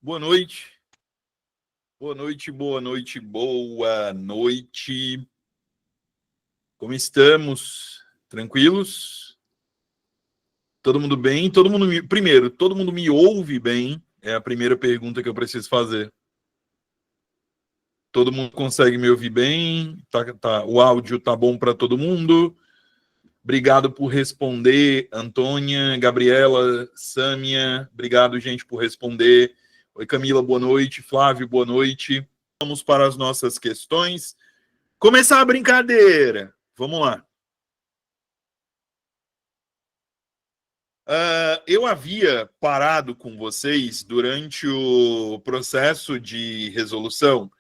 Boa noite. Boa noite, boa noite, boa noite. Como estamos? Tranquilos? Todo mundo bem? Primeiro, todo mundo me ouve bem? É a primeira pergunta que eu preciso fazer. Todo mundo consegue me ouvir bem? O áudio tá bom para todo mundo? Obrigado por responder, Antônia, Gabriela, Sâmia. Obrigado, gente, por responder. Oi, Camila, boa noite. Flávio, boa noite. Vamos para as nossas questões. Começar a brincadeira. Vamos lá. Eu havia parado com vocês durante o processo de resolução.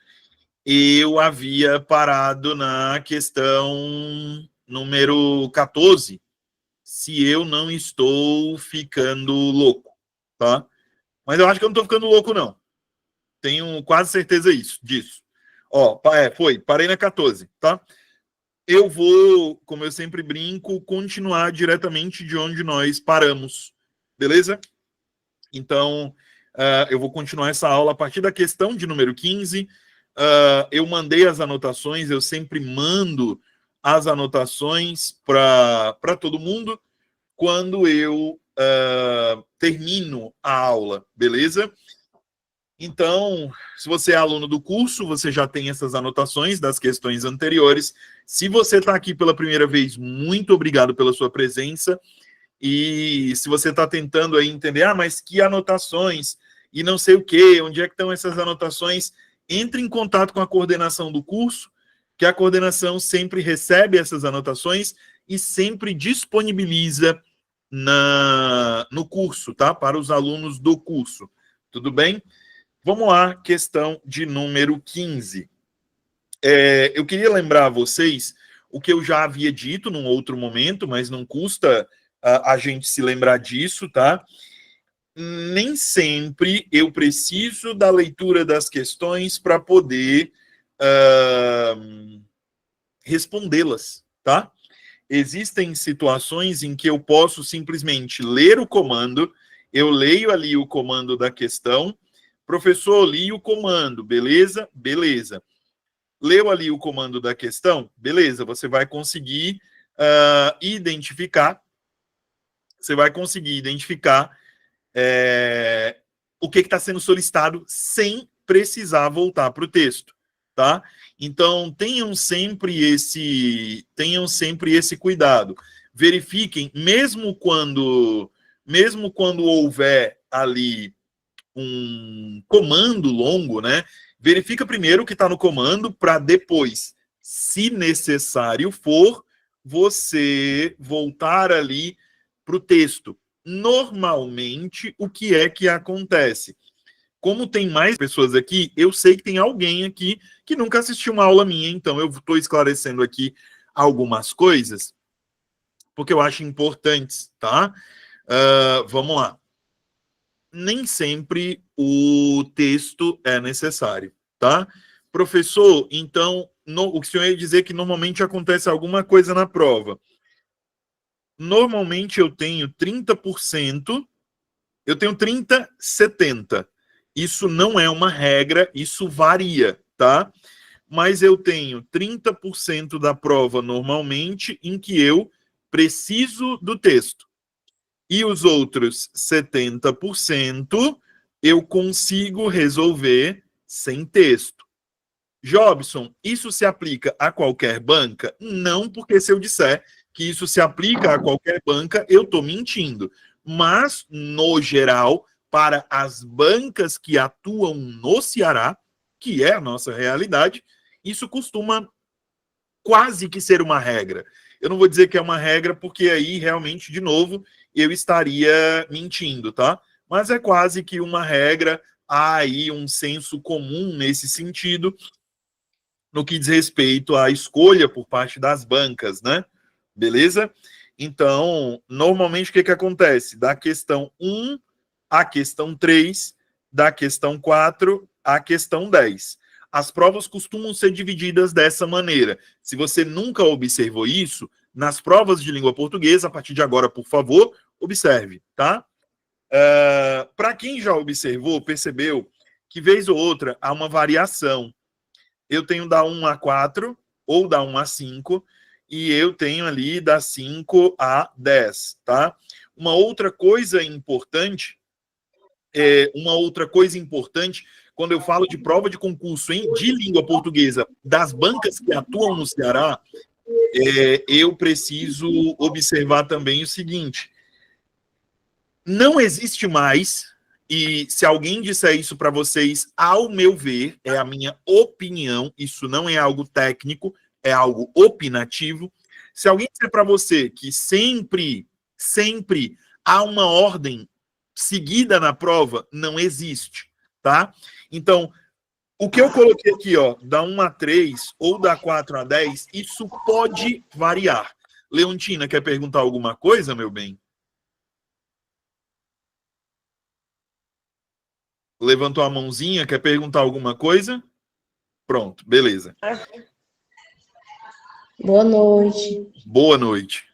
Eu havia parado na questão número 14, se eu não estou ficando louco, tá? Mas eu acho que eu não estou ficando louco, não. Tenho quase certeza disso. Parei na 14, tá? Eu vou, como eu sempre brinco, continuar diretamente de onde nós paramos, beleza? Então, eu vou continuar essa aula a partir da questão de número 15. Eu mandei as anotações, eu sempre mando as anotações para todo mundo quando eu termino a aula, beleza? Então, se você é aluno do curso, você já tem essas anotações das questões anteriores. Se você está aqui pela primeira vez, muito obrigado pela sua presença. E se você está tentando aí entender, mas que anotações e não sei o quê, onde é que estão essas anotações, entre em contato com a coordenação do curso, que a coordenação sempre recebe essas anotações e sempre disponibiliza no curso, tá? Para os alunos do curso. Tudo bem? Vamos lá, questão de número 15. Eu queria lembrar a vocês o que eu já havia dito num outro momento, mas não custa a gente se lembrar disso, tá? Nem sempre eu preciso da leitura das questões para poder respondê-las, tá? Existem situações em que eu posso simplesmente ler o comando, eu leio ali o comando da questão, professor, li o comando, beleza? Beleza. Leu ali o comando da questão? Beleza, você vai conseguir identificar, o que está sendo solicitado sem precisar voltar para o texto, tá? Então, tenham sempre esse cuidado. Verifiquem, mesmo quando houver ali um comando longo, né? Verifica primeiro o que está no comando para depois, se necessário for, você voltar ali para o texto. Normalmente, o que é que acontece? Como tem mais pessoas aqui, eu sei que tem alguém aqui que nunca assistiu uma aula minha, então eu estou esclarecendo aqui algumas coisas, porque eu acho importantes, tá? Vamos lá. Nem sempre o texto é necessário, tá? Professor, então, o senhor ia dizer que normalmente acontece alguma coisa na prova. Normalmente eu tenho 30%, eu tenho 30, 70. Isso não é uma regra, isso varia, tá? Mas eu tenho 30% da prova normalmente em que eu preciso do texto. E os outros 70% eu consigo resolver sem texto. Jobson, isso se aplica a qualquer banca? Não, porque se eu disser que isso se aplica a qualquer banca, eu estou mentindo. Mas, no geral, para as bancas que atuam no Ceará, que é a nossa realidade, isso costuma quase que ser uma regra. Eu não vou dizer que é uma regra, porque aí, realmente, de novo, eu estaria mentindo, tá? Mas é quase que uma regra, há aí um senso comum nesse sentido, no que diz respeito à escolha por parte das bancas, né? Beleza? Então, normalmente, o que acontece? Da questão 1 à questão 3, da questão 4 à questão 10. As provas costumam ser divididas dessa maneira. Se você nunca observou isso, nas provas de língua portuguesa, a partir de agora, por favor, observe, tá? Para quem já observou, percebeu que vez ou outra há uma variação. Eu tenho da 1 a 4 ou da 1 a 5 e eu tenho ali da 5 a 10, tá? Uma outra coisa importante, quando eu falo de prova de concurso de língua portuguesa das bancas que atuam no Ceará, eu preciso observar também o seguinte: não existe mais, e se alguém disser isso para vocês, ao meu ver, é a minha opinião, isso não é algo técnico, é algo opinativo. Se alguém disser para você que sempre há uma ordem seguida na prova, não existe, tá? Então, o que eu coloquei aqui, ó, da 1 a 3 ou da 4 a 10, isso pode variar. Leontina, quer perguntar alguma coisa, meu bem? Levantou a mãozinha, quer perguntar alguma coisa? Pronto, beleza. Boa noite. Boa noite.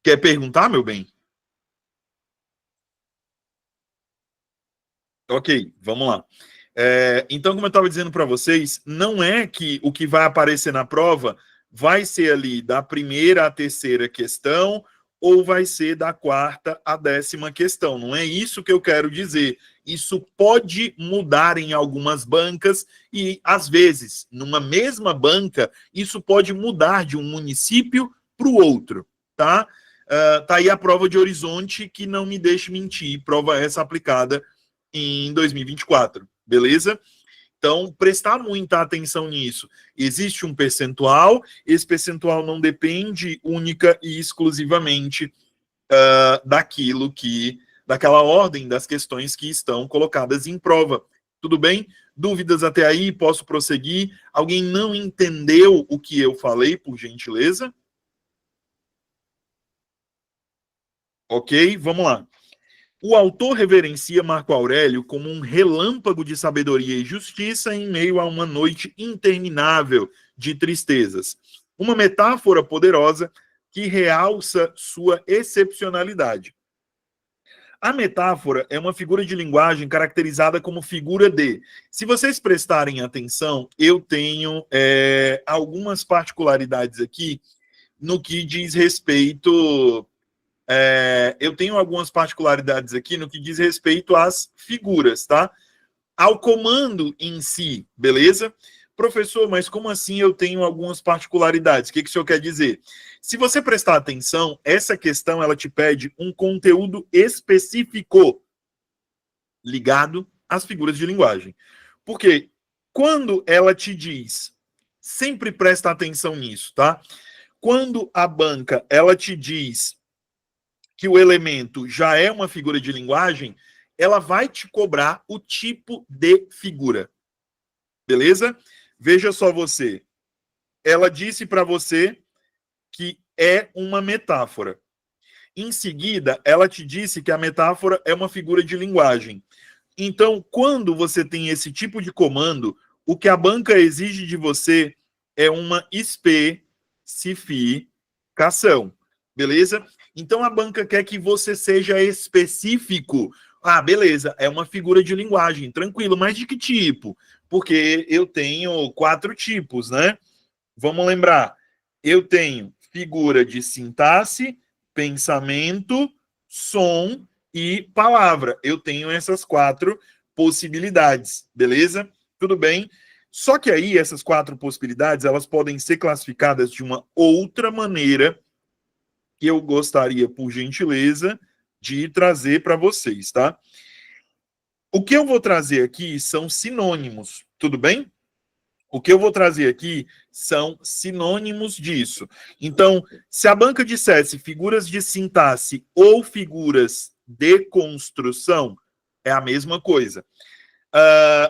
Quer perguntar, meu bem? Ok, vamos lá. Então, como eu estava dizendo para vocês, não é que o que vai aparecer na prova vai ser ali da primeira à terceira questão ou vai ser da quarta à 10ª questão. Não é isso que eu quero dizer. Isso pode mudar em algumas bancas e, às vezes, numa mesma banca, isso pode mudar de um município para o outro, tá? Tá aí a prova de Horizonte, que não me deixe mentir, prova essa aplicada em 2024, beleza? Então, prestar muita atenção nisso. Existe um percentual, esse percentual não depende única e exclusivamente daquela ordem das questões que estão colocadas em prova. Tudo bem? Dúvidas até aí? Posso prosseguir? Alguém não entendeu o que eu falei, por gentileza? Ok, vamos lá. O autor reverencia Marco Aurélio como um relâmpago de sabedoria e justiça em meio a uma noite interminável de tristezas. Uma metáfora poderosa que realça sua excepcionalidade. A metáfora é uma figura de linguagem caracterizada como figura de. Se vocês prestarem atenção, eu tenho algumas particularidades aqui no que diz respeito. Eu tenho algumas particularidades aqui no que diz respeito às figuras, tá? Ao comando em si, beleza? Professor, mas como assim eu tenho algumas particularidades? O que o senhor quer dizer? Se você prestar atenção, essa questão ela te pede um conteúdo específico ligado às figuras de linguagem. Porque quando ela te diz, sempre presta atenção nisso, tá? Quando a banca ela te diz que o elemento já é uma figura de linguagem, ela vai te cobrar o tipo de figura. Beleza? Veja só você. Ela disse para você que é uma metáfora. Em seguida, ela te disse que a metáfora é uma figura de linguagem. Então, quando você tem esse tipo de comando, o que a banca exige de você é uma especificação. Beleza? Então, a banca quer que você seja específico. Ah, beleza, é uma figura de linguagem, tranquilo, mas de que tipo? Porque eu tenho 4 tipos, né? Vamos lembrar. Eu tenho figura de sintaxe, pensamento, som e palavra. Eu tenho essas 4 possibilidades, beleza? Tudo bem? Só que aí essas 4 possibilidades, elas podem ser classificadas de uma outra maneira que eu gostaria, por gentileza, de trazer para vocês, tá? O que eu vou trazer aqui são sinônimos, tudo bem? O que eu vou trazer aqui são sinônimos disso. Então, se a banca dissesse figuras de sintaxe ou figuras de construção, é a mesma coisa.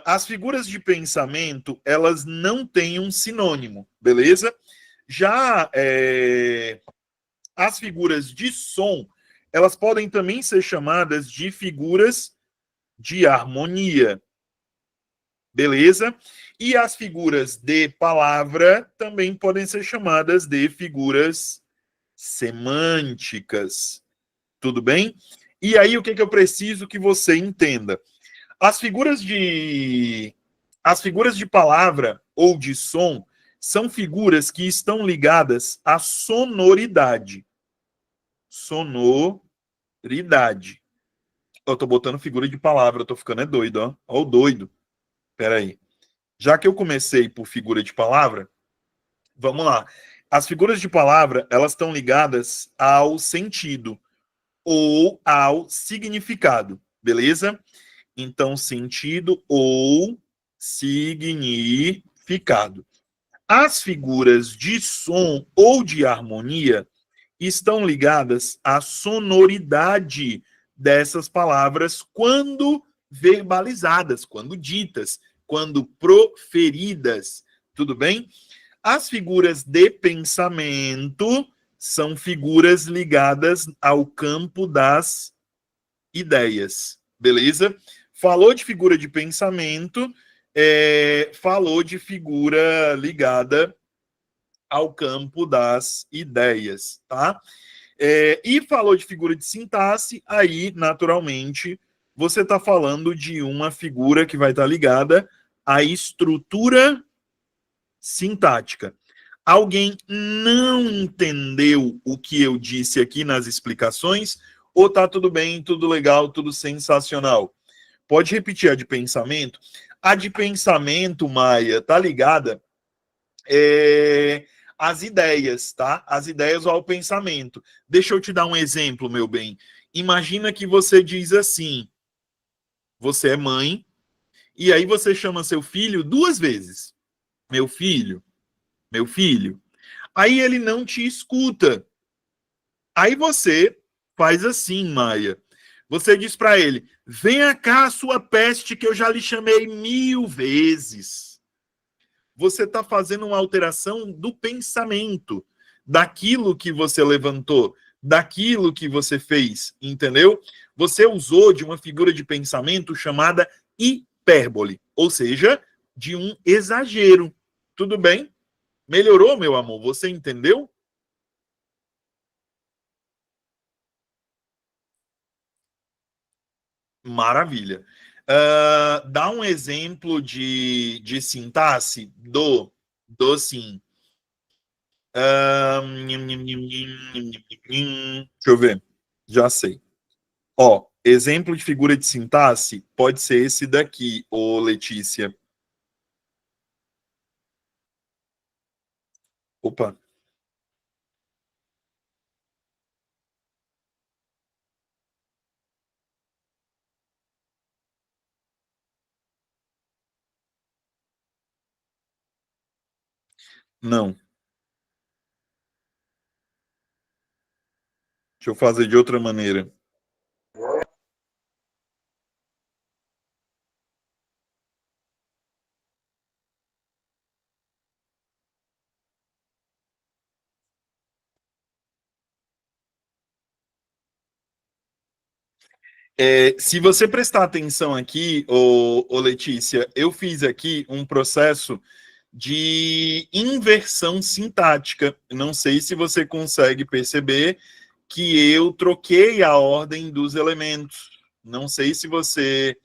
As figuras de pensamento, elas não têm um sinônimo, beleza? Já as figuras de som, elas podem também ser chamadas de figuras de harmonia, beleza? E as figuras de palavra também podem ser chamadas de figuras semânticas. Tudo bem? E aí, o que eu preciso que você entenda? As figuras de palavra ou de som são figuras que estão ligadas à sonoridade. Sonoridade. Eu tô botando figura de palavra, eu tô ficando doido, ó. Ó o doido. Pera aí. Já que eu comecei por figura de palavra, vamos lá. As figuras de palavra, elas estão ligadas ao sentido ou ao significado, beleza? Então, sentido ou significado. As figuras de som ou de harmonia estão ligadas à sonoridade dessas palavras quando verbalizadas, quando ditas, quando proferidas. Tudo bem? As figuras de pensamento são figuras ligadas ao campo das ideias. Beleza? Falou de figura de pensamento, falou de figura ligada ao campo das ideias, tá? E falou de figura de sintaxe, aí, naturalmente, você está falando de uma figura que vai estar ligada à estrutura sintática. Alguém não entendeu o que eu disse aqui nas explicações? Ou tá tudo bem, tudo legal, tudo sensacional? Pode repetir a de pensamento? A de pensamento, Maia, tá ligada às ideias, tá? As ideias ao pensamento. Deixa eu te dar um exemplo, meu bem. Imagina que você diz assim: você é mãe, e aí você chama seu filho 2 vezes. Meu filho, meu filho. Aí ele não te escuta. Aí você faz assim, Maia. Você diz para ele: venha cá, sua peste, que eu já lhe chamei 1000 vezes. Você está fazendo uma alteração do pensamento, daquilo que você levantou, daquilo que você fez, entendeu? Você usou de uma figura de pensamento chamada hipérbole, ou seja, de um exagero. Tudo bem? Melhorou, meu amor? Você entendeu? Maravilha. Dá um exemplo de sintaxe do sim. Deixa eu ver. Já sei. Ó, exemplo de figura de sintaxe pode ser esse daqui, ô Letícia. Opa, não. Deixa eu fazer de outra maneira. Se você prestar atenção aqui, ô Letícia, eu fiz aqui um processo de inversão sintática. Não sei se você consegue perceber que eu troquei a ordem dos elementos. Não sei se você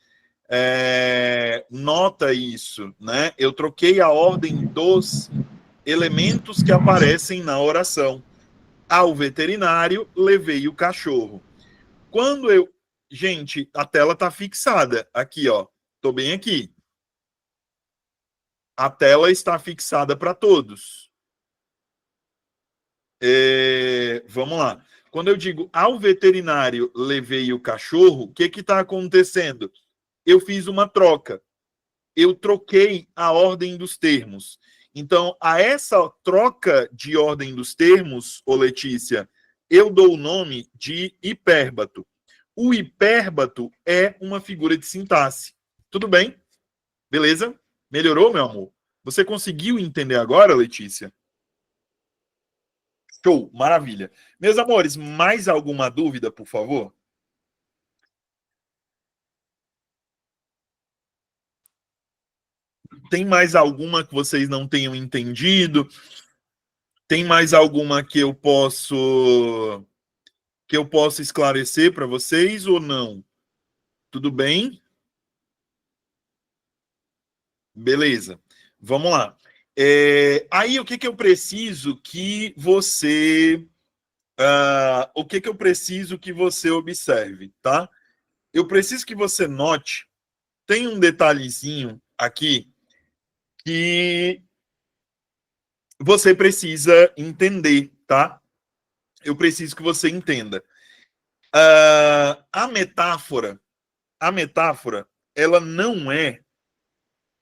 nota isso, né? Eu troquei a ordem dos elementos que aparecem na oração. Ao veterinário, levei o cachorro. Quando eu. Gente, a tela tá fixada. Aqui, ó. Tô bem aqui. A tela está fixada para todos. Vamos lá. Quando eu digo ao veterinário, levei o cachorro, o que está acontecendo? Eu fiz uma troca. Eu troquei a ordem dos termos. Então, a essa troca de ordem dos termos, ô Letícia, eu dou o nome de hipérbato. O hipérbato é uma figura de sintaxe. Tudo bem? Beleza? Melhorou, meu amor? Você conseguiu entender agora, Letícia? Show, maravilha. Meus amores, mais alguma dúvida, por favor? Tem mais alguma que vocês não tenham entendido? Tem mais alguma que eu posso que eu possa esclarecer para vocês ou não? Tudo bem? Beleza. Vamos lá. Aí, o que eu preciso que você... o que eu preciso que você observe, tá? Eu preciso que você note, tem um detalhezinho aqui que você precisa entender, tá? Eu preciso que você entenda. A metáfora, ela não é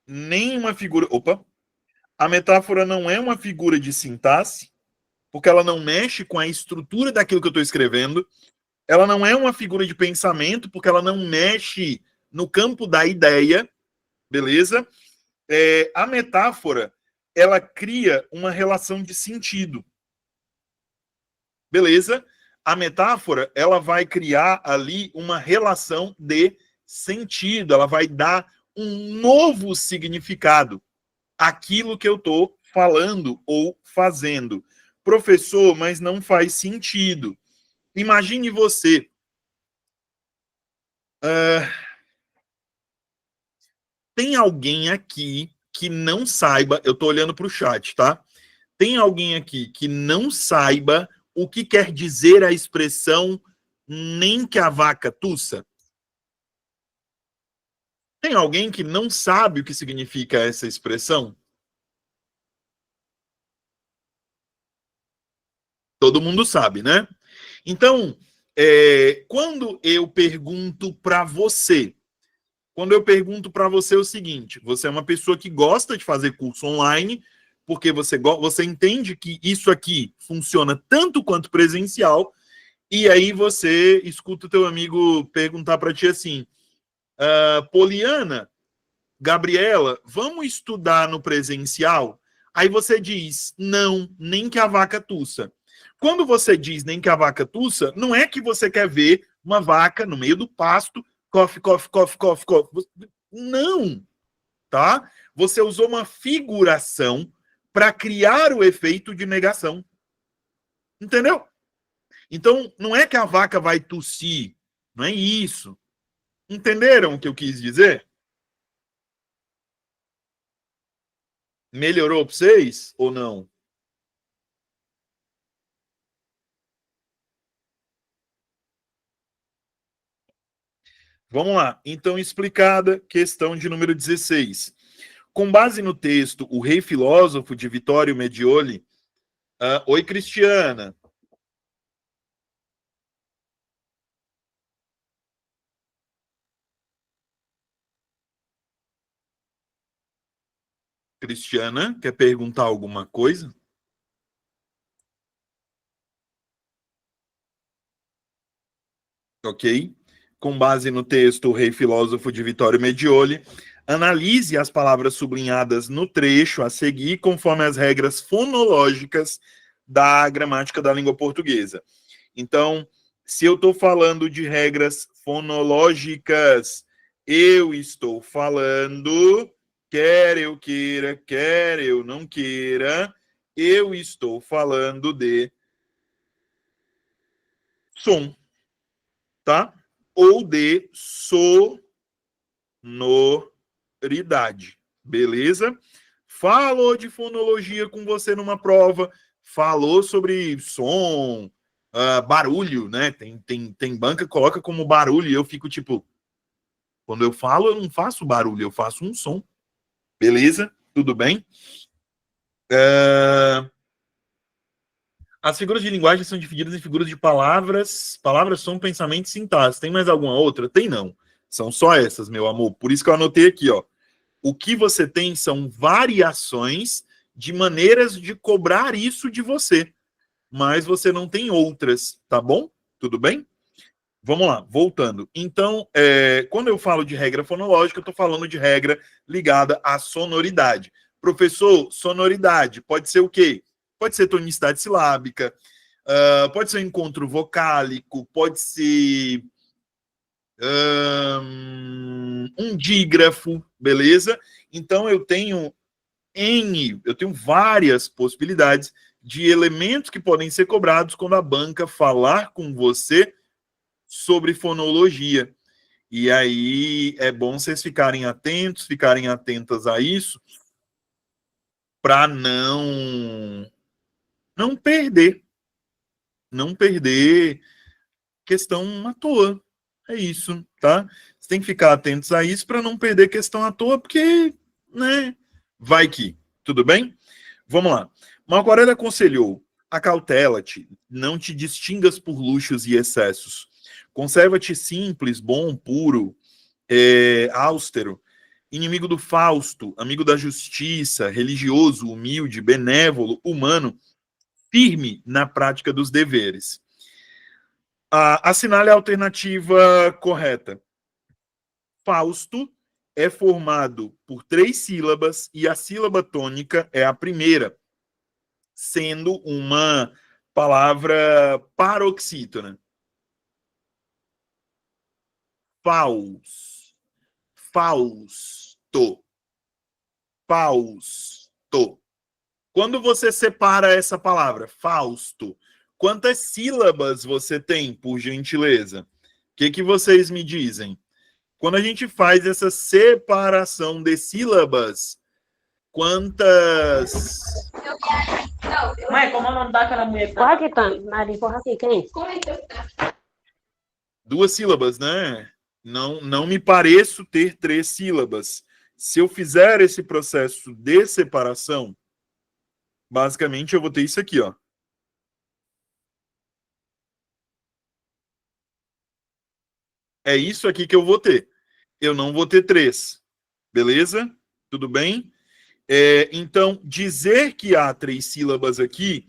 nem uma figura... Opa! A metáfora não é uma figura de sintaxe, porque ela não mexe com a estrutura daquilo que eu estou escrevendo. Ela não é uma figura de pensamento, porque ela não mexe no campo da ideia, beleza? A metáfora, ela cria uma relação de sentido, beleza? A metáfora, ela vai criar ali uma relação de sentido, ela vai dar um novo significado àquilo que eu estou falando ou fazendo. Professor, mas não faz sentido. Imagine você. Tem alguém aqui que não saiba, eu estou olhando para o chat, tá? Tem alguém aqui que não saiba o que quer dizer a expressão nem que a vaca tussa? Tem alguém que não sabe o que significa essa expressão? Todo mundo sabe, né? Então, quando eu pergunto para você, o seguinte, você é uma pessoa que gosta de fazer curso online, porque você entende que isso aqui funciona tanto quanto presencial, e aí você escuta o teu amigo perguntar para ti assim, Poliana, Gabriela, vamos estudar no presencial? Aí você diz, não, nem que a vaca tussa. Quando você diz nem que a vaca tussa, não é que você quer ver uma vaca no meio do pasto, cof, cof, cof, cof, cof. Não, tá? Você usou uma figuração para criar o efeito de negação. Entendeu? Então, não é que a vaca vai tossir, não é isso. Entenderam o que eu quis dizer? Melhorou para vocês ou não? Vamos lá. Então, explicada, questão de número 16. Com base no texto O Rei Filósofo, de Vittorio Medioli. Oi, Cristiana. Cristiana, quer perguntar alguma coisa? Ok? Com base no texto O Rei Filósofo, de Vittorio Medioli, analise as palavras sublinhadas no trecho a seguir conforme as regras fonológicas da gramática da língua portuguesa. Então, se eu estou falando de regras fonológicas, eu estou falando, quer eu queira, quer eu não queira, eu estou falando de som, tá? Ou de sonoridade, beleza? Falou de fonologia com você numa prova, falou sobre som, barulho, né? Tem banca que coloca como barulho e eu fico tipo, quando eu falo, eu não faço barulho, eu faço um som. Beleza? Tudo bem? As figuras de linguagem são divididas em figuras de palavras. Palavras são pensamento e sintaxe. Tem mais alguma outra? Tem não. São só essas, meu amor. Por isso que eu anotei aqui, ó. O que você tem são variações de maneiras de cobrar isso de você. Mas você não tem outras, tá bom? Tudo bem? Vamos lá, voltando. Então, quando eu falo de regra fonológica, eu estou falando de regra ligada à sonoridade. Professor, sonoridade pode ser o quê? Pode ser tonicidade silábica, pode ser encontro vocálico, pode ser um dígrafo, beleza? Então, eu tenho várias possibilidades de elementos que podem ser cobrados quando a banca falar com você sobre fonologia. E aí é bom vocês ficarem atentos, ficarem atentas a isso, para não perder questão à toa. É isso, tá? Você tem que ficar atentos a isso para não perder questão à toa, porque, né, vai que, tudo bem? Vamos lá. Marco Aurélio aconselhou: acautela-te, não te distingas por luxos e excessos. Conserva-te simples, bom, puro, austero, inimigo do Fausto, amigo da justiça, religioso, humilde, benévolo, humano, firme na prática dos deveres. Assinale a alternativa correta. Fausto é formado por 3 sílabas e a sílaba tônica é a primeira, sendo uma palavra paroxítona. Fausto. Quando você separa essa palavra, Fausto, quantas sílabas você tem, por gentileza? O que vocês me dizem? Quando a gente faz essa separação de sílabas, quantas... Mãe, como é o nome daquela mulher? Porra aqui, Tânia. Maria, porra aqui, quem? 2 sílabas, né? Não me pareço ter 3 sílabas. Se eu fizer esse processo de separação, basicamente eu vou ter isso aqui, ó. É isso aqui que eu vou ter. Eu não vou ter 3. Beleza? Tudo bem? Então, dizer que há 3 sílabas aqui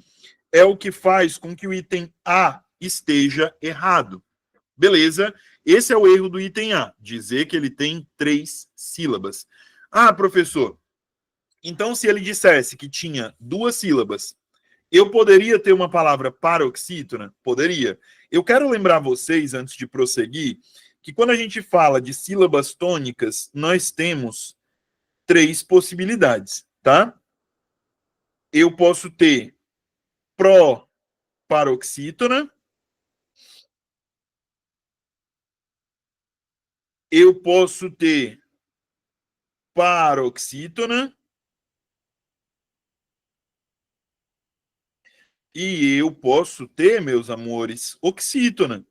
é o que faz com que o item A esteja errado. Beleza? Esse é o erro do item A, dizer que ele tem 3 sílabas. Ah, professor, então se ele dissesse que tinha 2 sílabas, eu poderia ter uma palavra paroxítona? Poderia. Eu quero lembrar vocês, antes de prosseguir, que quando a gente fala de sílabas tônicas, nós temos 3 possibilidades, tá? Eu posso ter pró-paroxítona, eu posso ter paroxítona e eu posso ter, meus amores, oxítona.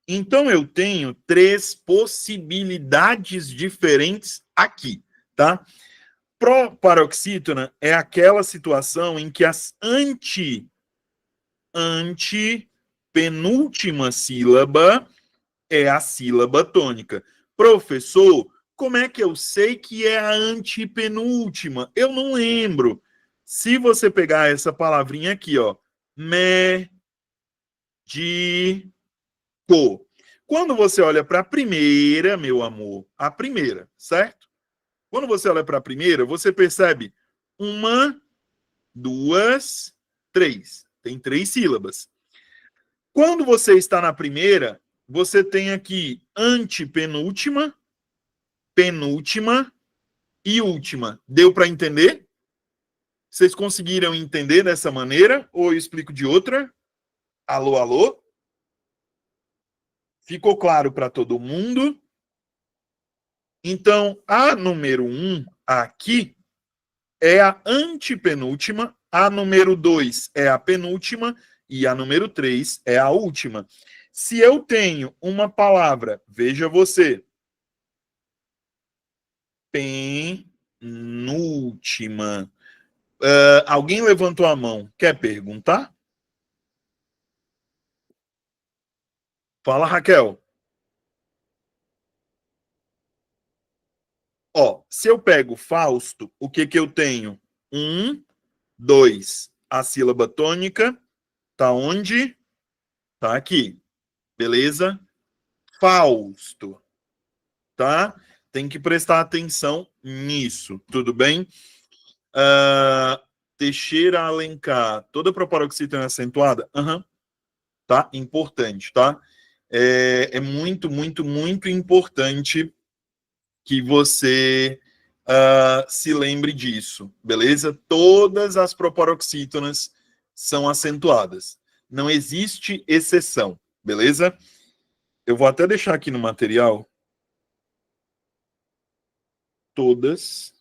Então eu tenho 3 possibilidades diferentes aqui, tá? Proparoxítona é aquela situação em que as antepenúltima sílaba é a sílaba tônica. Professor, como é que eu sei que é a antepenúltima? Eu não lembro. Se você pegar essa palavrinha aqui, ó, médico. Quando você olha para a primeira, meu amor, a primeira, certo? Quando você olha para a primeira, você percebe 1, 2, 3. Tem 3 sílabas. Quando você está na primeira, você tem aqui antepenúltima, penúltima e última. Deu para entender? Vocês conseguiram entender dessa maneira? Ou eu explico de outra? Alô, alô? Ficou claro para todo mundo? Então, a número 1 aqui é a antepenúltima, a número 2 é a penúltima e a número 3 é a última. Se eu tenho uma palavra, veja você, penúltima. Alguém levantou a mão, quer perguntar? Fala, Raquel. Ó, se eu pego Fausto, o que eu tenho? 1, 2. A sílaba tônica tá onde? Tá aqui. Beleza? Fausto. Tá? Tem que prestar atenção nisso. Tudo bem? Teixeira Alencar. Toda proparoxítona acentuada? Tá? Importante, tá? É muito, muito, muito importante que você se lembre disso, beleza? Todas as proparoxítonas são acentuadas. Não existe exceção, beleza? Eu vou até deixar aqui no material. Todas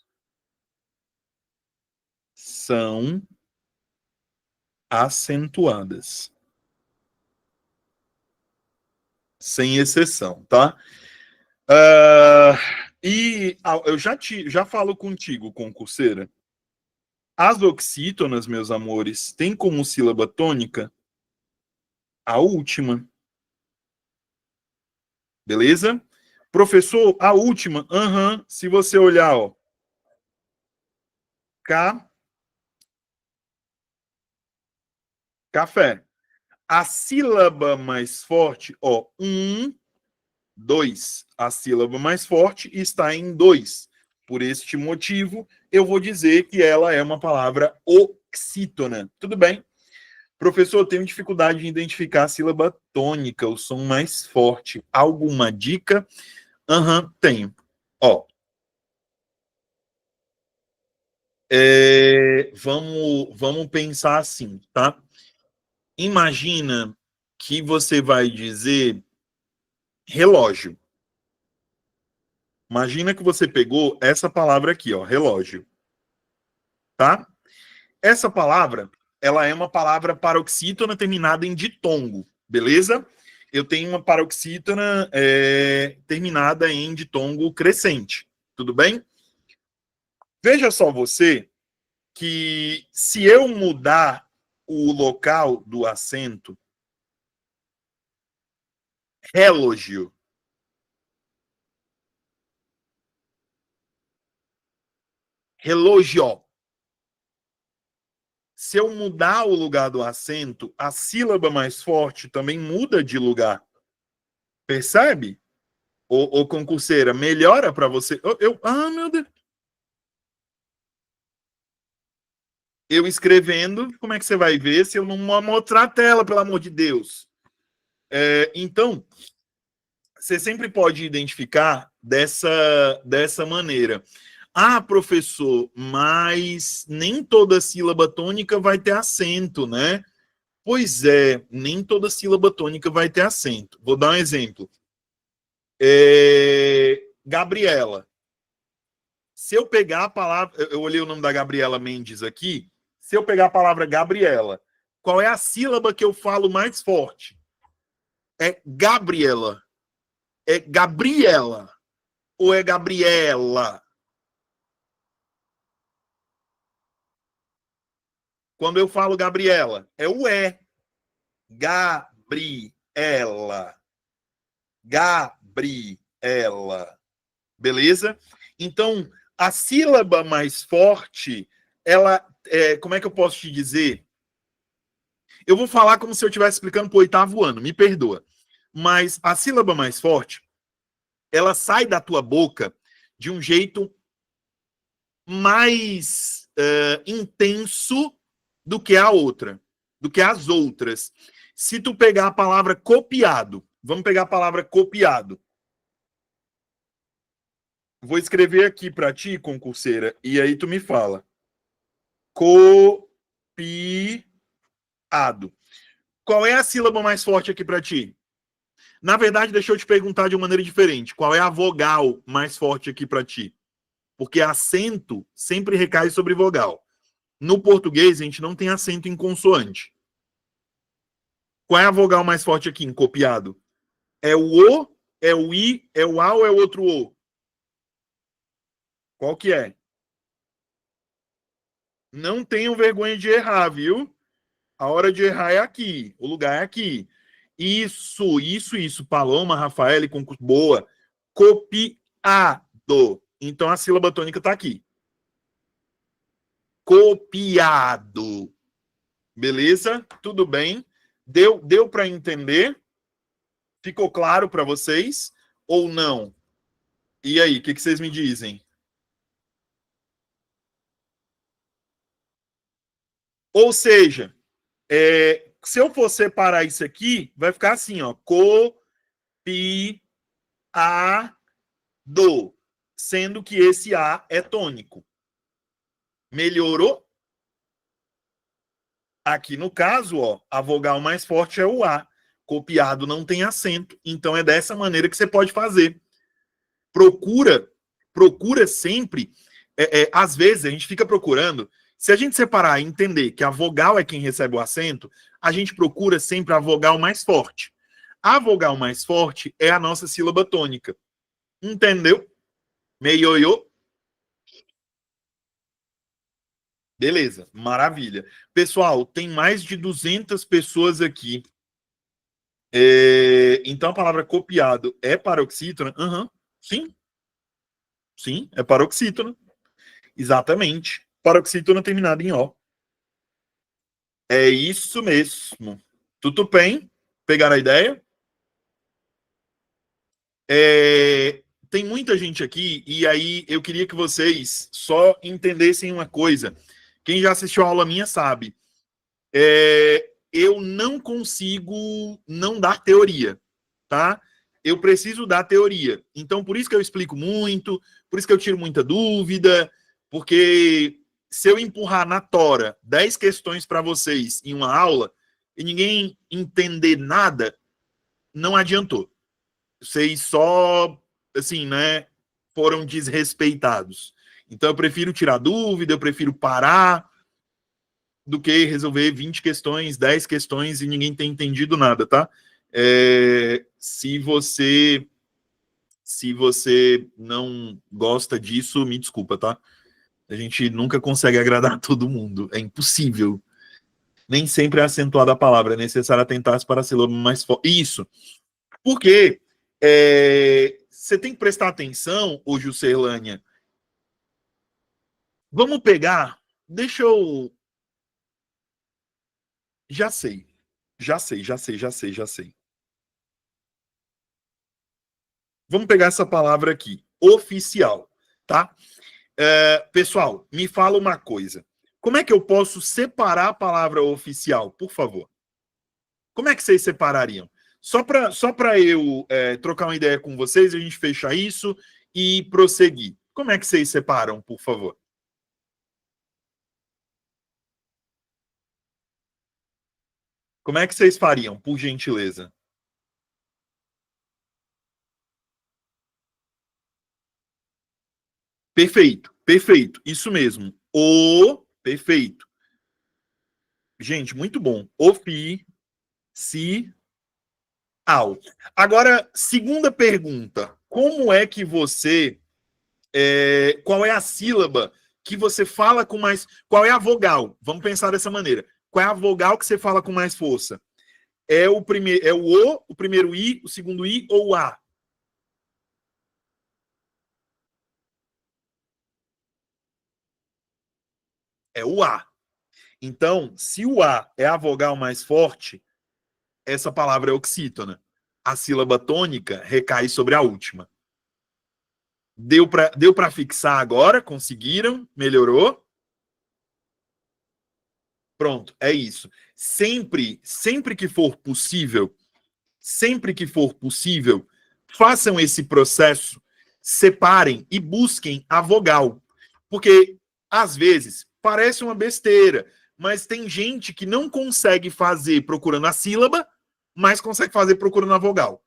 são acentuadas. Sem exceção, tá? E eu já falo contigo, concurseira. As oxítonas, meus amores, tem como sílaba tônica a última. Beleza? Professor, a última, se você olhar, ó, café. A sílaba mais forte, ó, 2. A sílaba mais forte está em 2. Por este motivo, eu vou dizer que ela é uma palavra oxítona. Tudo bem? Professor, eu tenho dificuldade de identificar a sílaba tônica, o som mais forte. Alguma dica? Tenho. Ó. Vamos pensar assim, tá? Imagina que você vai dizer relógio. Imagina que você pegou essa palavra aqui, ó, relógio. Tá? Essa palavra, ela é uma palavra paroxítona terminada em ditongo, beleza? Eu tenho uma paroxítona terminada em ditongo crescente, tudo bem? Veja só você que se eu mudar o local do acento, relógio, relógio. Se eu mudar o lugar do acento, a sílaba mais forte também muda de lugar. Percebe? Ô concurseira, melhora para você. Meu Deus. Eu escrevendo, como é que você vai ver se eu não mostrar a tela, pelo amor de Deus? Então, você sempre pode identificar dessa maneira. Ah, professor, mas nem toda sílaba tônica vai ter acento, né? Pois é, nem toda sílaba tônica vai ter acento. Vou dar um exemplo. Gabriela. Se eu pegar a palavra... Eu olhei o nome da Gabriela Mendes aqui. Se eu pegar a palavra Gabriela, qual é a sílaba que eu falo mais forte? É Gabriela. É Gabriela. Ou é Gabriela? Quando eu falo Gabriela, é o E. Gabriela. Gabriela. Beleza? Então, a sílaba mais forte, ela... como é que eu posso te dizer? Eu vou falar como se eu estivesse explicando para o 8º ano, me perdoa. Mas a sílaba mais forte, ela sai da tua boca de um jeito mais intenso do que a outra, do que as outras. Se tu pegar a palavra copiado, vamos pegar a palavra copiado. Vou escrever aqui para ti, concurseira, e aí tu me fala. Copiado. Qual é a sílaba mais forte aqui para ti? Na verdade, deixa eu te perguntar de uma maneira diferente. Qual é a vogal mais forte aqui para ti? Porque acento sempre recai sobre vogal. No português, a gente não tem acento em consoante. Qual é a vogal mais forte aqui em copiado? É o O, é o I, é o A ou é o outro O? Qual que é? Não tenham vergonha de errar, viu? A hora de errar é aqui. O lugar é aqui. Isso. Paloma, Rafael, boa. Copiado. Então a sílaba tônica está aqui. Copiado. Beleza? Tudo bem? Deu para entender? Ficou claro para vocês? Ou não? E aí, o que vocês me dizem? Ou seja, se eu for separar isso aqui, vai ficar assim, ó. Copiado. sendo que esse A é tônico. Melhorou? Aqui no caso, ó, a vogal mais forte é o A. Copiado não tem acento. Então é dessa maneira que você pode fazer. Procura sempre. Às vezes a gente fica procurando. Se a gente separar e entender que a vogal é quem recebe o acento, a gente procura sempre a vogal mais forte. A vogal mais forte é a nossa sílaba tônica. Entendeu? Meioiô. Beleza, maravilha. Pessoal, tem mais de 200 pessoas aqui. Então a palavra copiado é paroxítona? Sim. Sim, é paroxítona. Exatamente. Paroxítona terminada em O. É isso mesmo. Tudo bem? Pegaram a ideia? Tem muita gente aqui, e aí eu queria que vocês só entendessem uma coisa. Quem já assistiu a aula minha sabe. Eu não consigo não dar teoria, tá? Eu preciso dar teoria. Então, por isso que eu explico muito, por isso que eu tiro muita dúvida, porque se eu empurrar na tora 10 questões para vocês em uma aula e ninguém entender nada, não adiantou. Vocês só, assim, né, foram desrespeitados. Então, eu prefiro tirar dúvida, eu prefiro parar do que resolver 20 questões, 10 questões e ninguém tem entendido nada, tá? Se você não gosta disso, me desculpa, tá? A gente nunca consegue agradar todo mundo. É impossível. Nem sempre é acentuada a palavra. É necessário atentar-se para a sílaba mais forte. Isso. Porque você tem que prestar atenção, ô Juscelânia. Vamos pegar... Deixa eu... Já sei. Vamos pegar essa palavra aqui. Oficial, tá? Pessoal, me fala uma coisa. Como é que eu posso separar a palavra oficial, por favor? Como é que vocês separariam? Só para eu trocar uma ideia com vocês, a gente fechar isso e prosseguir. Como é que vocês separam, por favor? Como é que vocês fariam, por gentileza? Perfeito. Isso mesmo. Perfeito. Gente, muito bom. Oficial. Agora, segunda pergunta. Como é que você... qual é a sílaba que você fala com mais... Qual é a vogal? Vamos pensar dessa maneira. Qual é a vogal que você fala com mais força? É o primeiro I, o segundo I ou o A? É o A. Então, se o A é a vogal mais forte, essa palavra é oxítona. A sílaba tônica recai sobre a última. Deu para fixar agora? Conseguiram? Melhorou? Pronto, é isso. Sempre que for possível, façam esse processo, separem e busquem a vogal. Porque, às vezes, parece uma besteira, mas tem gente que não consegue fazer procurando a sílaba, mas consegue fazer procurando a vogal.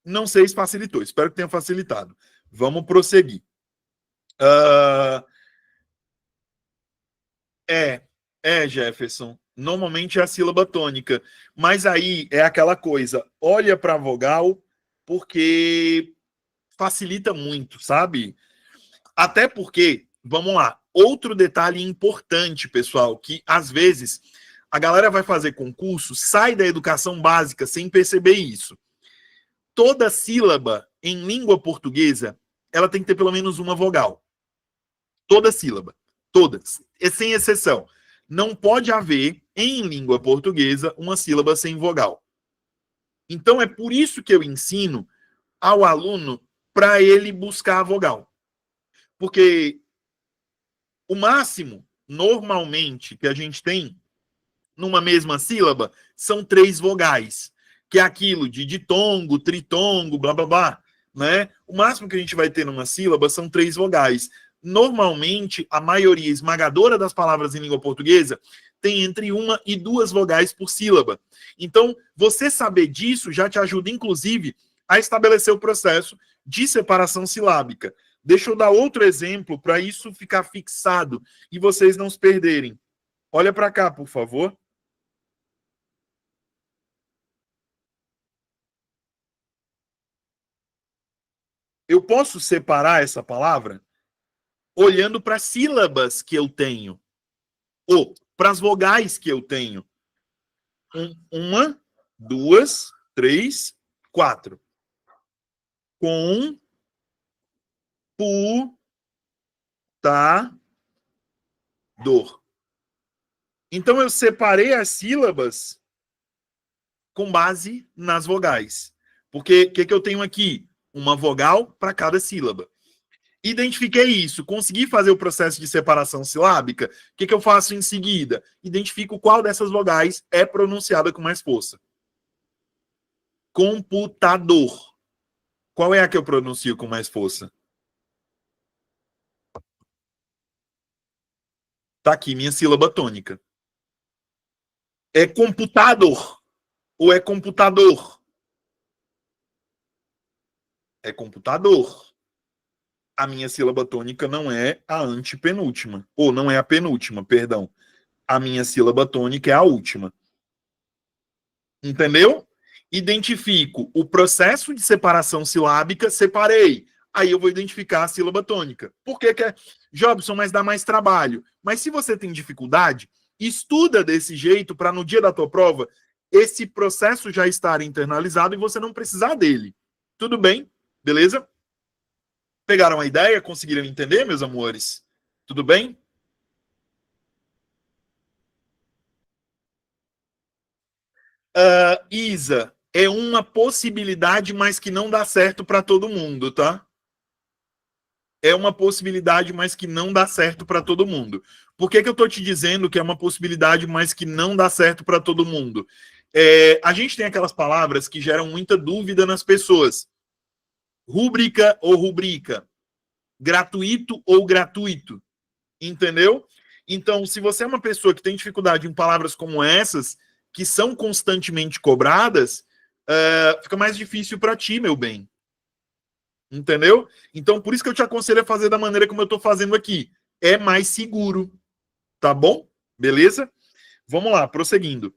Não sei se facilitou, espero que tenha facilitado. Vamos prosseguir. Jefferson. Normalmente é a sílaba tônica. Mas aí é aquela coisa, olha para a vogal, porque facilita muito, sabe? Até porque, vamos lá, outro detalhe importante, pessoal, que às vezes a galera vai fazer concurso, sai da educação básica sem perceber isso. Toda sílaba em língua portuguesa, ela tem que ter pelo menos uma vogal. Toda sílaba. Todas. Sem exceção. Não pode haver, em língua portuguesa, uma sílaba sem vogal. Então, é por isso que eu ensino ao aluno para ele buscar a vogal. Porque o máximo, normalmente, que a gente tem numa mesma sílaba são 3 vogais, que é aquilo de ditongo, tritongo, blá, blá, blá. né? O máximo que a gente vai ter numa sílaba são 3 vogais. Normalmente, a maioria esmagadora das palavras em língua portuguesa tem entre 1 e 2 vogais por sílaba. Então, você saber disso já te ajuda, inclusive, a estabelecer o processo de separação silábica. Deixa eu dar outro exemplo para isso ficar fixado e vocês não se perderem. Olha para cá, por favor. Eu posso separar essa palavra olhando para as sílabas que eu tenho, ou para as vogais que eu tenho. 1, 2, 3, 4. Computador. Então eu separei as sílabas com base nas vogais. Porque o que eu tenho aqui? Uma vogal para cada sílaba. Identifiquei isso, consegui fazer o processo de separação silábica. O que eu faço em seguida? Identifico qual dessas vogais é pronunciada com mais força. Computador. Qual é a que eu pronuncio com mais força? Tá aqui, minha sílaba tônica. É computador ou é computador? É computador. A minha sílaba tônica não é a antepenúltima. Ou não é a penúltima, perdão. A minha sílaba tônica é a última. Entendeu? Identifico o processo de separação silábica, separei. Aí eu vou identificar a sílaba tônica. Por que é, Jobson, mas dá mais trabalho? Mas se você tem dificuldade, estuda desse jeito para no dia da tua prova esse processo já estar internalizado e você não precisar dele. Tudo bem? Beleza? Pegaram a ideia? Conseguiram entender, meus amores? Tudo bem? Isa, é uma possibilidade, mas que não dá certo para todo mundo, tá? É uma possibilidade, mas que não dá certo para todo mundo. Por que eu estou te dizendo que é uma possibilidade, mas que não dá certo para todo mundo? A gente tem aquelas palavras que geram muita dúvida nas pessoas. Rúbrica ou rubrica. Gratuito ou gratuito. Entendeu? Então, se você é uma pessoa que tem dificuldade em palavras como essas, que são constantemente cobradas, fica mais difícil para ti, meu bem. Entendeu? Então, por isso que eu te aconselho a fazer da maneira como eu estou fazendo aqui. É mais seguro. Tá bom? Beleza? Vamos lá, prosseguindo.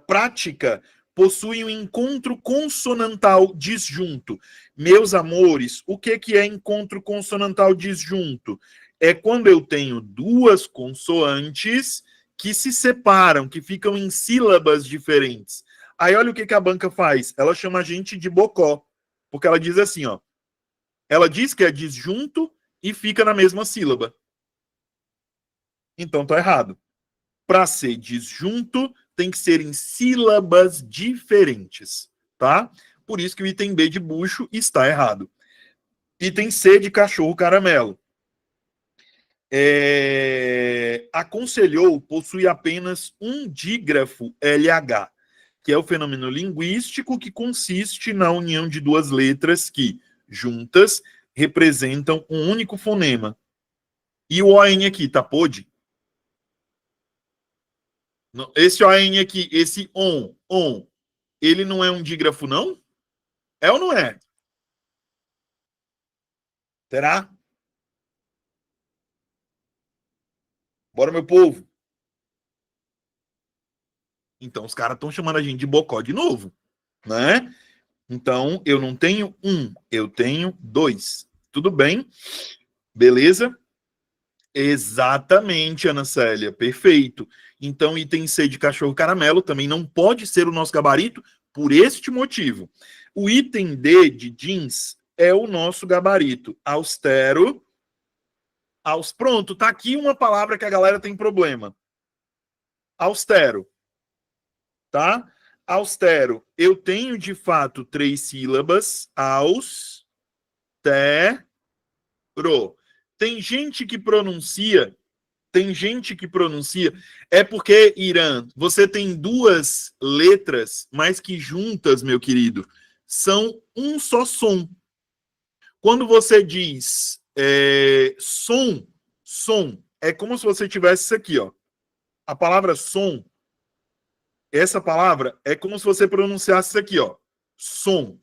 Prática possui um encontro consonantal disjunto. Meus amores, o que é encontro consonantal disjunto? É quando eu tenho duas consoantes que se separam, que ficam em sílabas diferentes. Aí olha o que a banca faz. Ela chama a gente de bocó. Porque ela diz assim, ó. Ela diz que é disjunto e fica na mesma sílaba. Então tá errado. Para ser disjunto, tem que ser em sílabas diferentes, tá? Por isso que o item B de bucho está errado. Item C de cachorro caramelo. Aconselhou possui apenas um dígrafo LH, que é o fenômeno linguístico que consiste na união de duas letras que, juntas, representam um único fonema. E o ON aqui, tá pode? Esse ON aqui, esse on, ele não é um dígrafo, não? É ou não é? Será? Bora, meu povo. Então, os caras estão chamando a gente de bocó de novo, né? Então, eu não tenho um, eu tenho dois. Tudo bem? Beleza? Exatamente, Ana Célia. Perfeito. Então, item C de cachorro caramelo também não pode ser o nosso gabarito por este motivo. O item D de jeans é o nosso gabarito. Austero. Pronto, tá aqui uma palavra que a galera tem problema. Austero. Tá? Austero. Eu tenho, de fato, 3 sílabas. Austero. Tem gente que pronuncia. É porque, Irã, você tem duas letras, mas que juntas, meu querido, são um só som. Quando você diz som, é como se você tivesse isso aqui, ó. A palavra som, essa palavra é como se você pronunciasse isso aqui, ó. Som.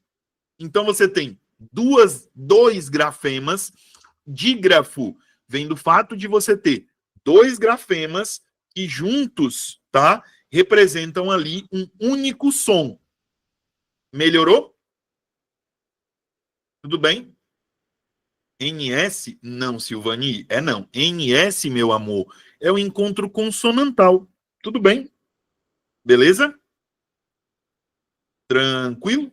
Então você tem dois grafemas. Dígrafo vem do fato de você ter dois grafemas que juntos, tá, representam ali um único som. Melhorou? Tudo bem? NS? Não, Silvani, não. NS, meu amor, é o encontro consonantal. Tudo bem? Beleza? Tranquilo?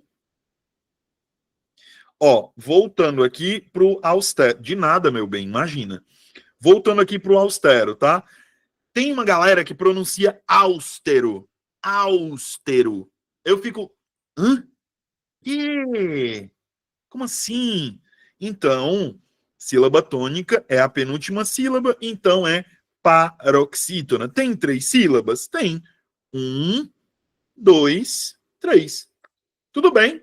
Ó, voltando aqui pro austero. De nada, meu bem, imagina. Voltando aqui pro austero, tá? Tem uma galera que pronuncia austero. Austero. Eu fico... Hã? Que? Como assim? Então, sílaba tônica é a penúltima sílaba, então é paroxítona. Tem 3 sílabas? Tem. 1, 2, 3. Tudo bem?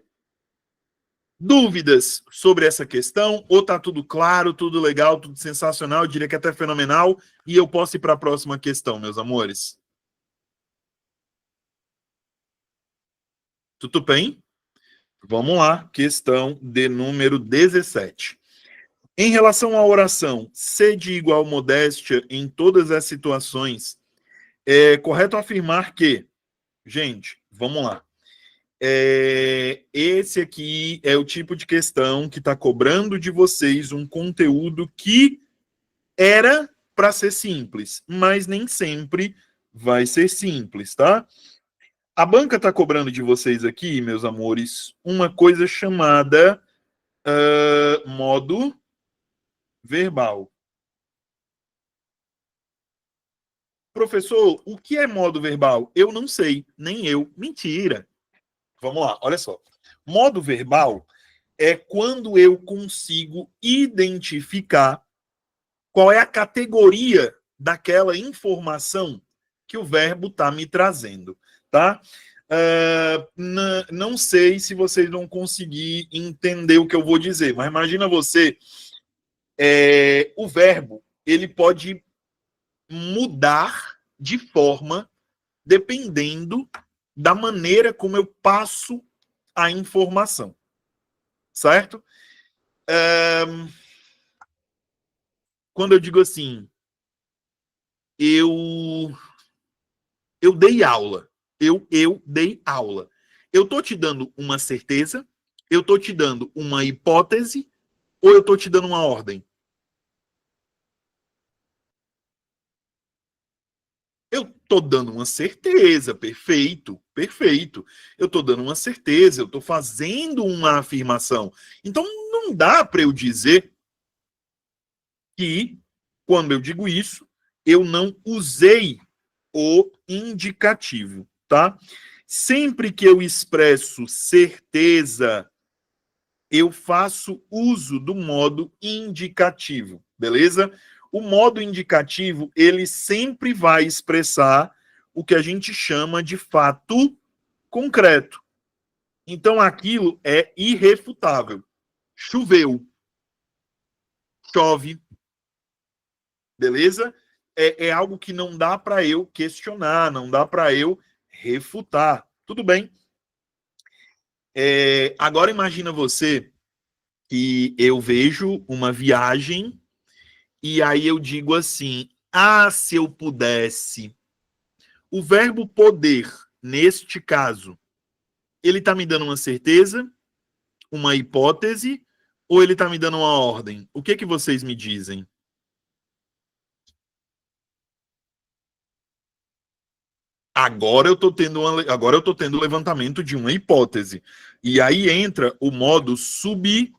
Dúvidas sobre essa questão? Ou tá tudo claro, tudo legal, tudo sensacional? Eu diria que até fenomenal. E eu posso ir para a próxima questão, meus amores. Tudo bem? Vamos lá, questão de número 17. Em relação à oração, ser de igual modéstia em todas as situações, é correto afirmar que, gente, vamos lá. Esse aqui é o tipo de questão que está cobrando de vocês um conteúdo que era para ser simples, mas nem sempre vai ser simples, tá? A banca está cobrando de vocês aqui, meus amores, uma coisa chamada modo verbal. Professor, o que é modo verbal? Eu não sei, nem eu. Mentira. Vamos lá, olha só. Modo verbal é quando eu consigo identificar qual é a categoria daquela informação que o verbo está me trazendo, tá? Não sei se vocês vão conseguir entender o que eu vou dizer, mas imagina você, o verbo, ele pode mudar de forma dependendo da maneira como eu passo a informação, certo? Quando eu digo assim, eu dei aula, eu dei aula. Eu tô te dando uma certeza, eu tô te dando uma hipótese, ou eu tô te dando uma ordem? Eu tô dando uma certeza, perfeito, perfeito. Eu tô dando uma certeza, eu tô fazendo uma afirmação. Então não dá para eu dizer que, quando eu digo isso, eu não usei o indicativo, tá? Sempre que eu expresso certeza, eu faço uso do modo indicativo, beleza? O modo indicativo, ele sempre vai expressar o que a gente chama de fato concreto. Então, aquilo é irrefutável. Choveu. Chove. Beleza? É algo que não dá para eu questionar, não dá para eu refutar. Tudo bem. Agora imagina você que eu vejo uma viagem e aí eu digo assim: ah, se eu pudesse. O verbo poder, neste caso, ele está me dando uma certeza, uma hipótese, ou ele está me dando uma ordem? O que vocês me dizem? Agora eu estou tendo o levantamento de uma hipótese. E aí entra o modo subjuntivo.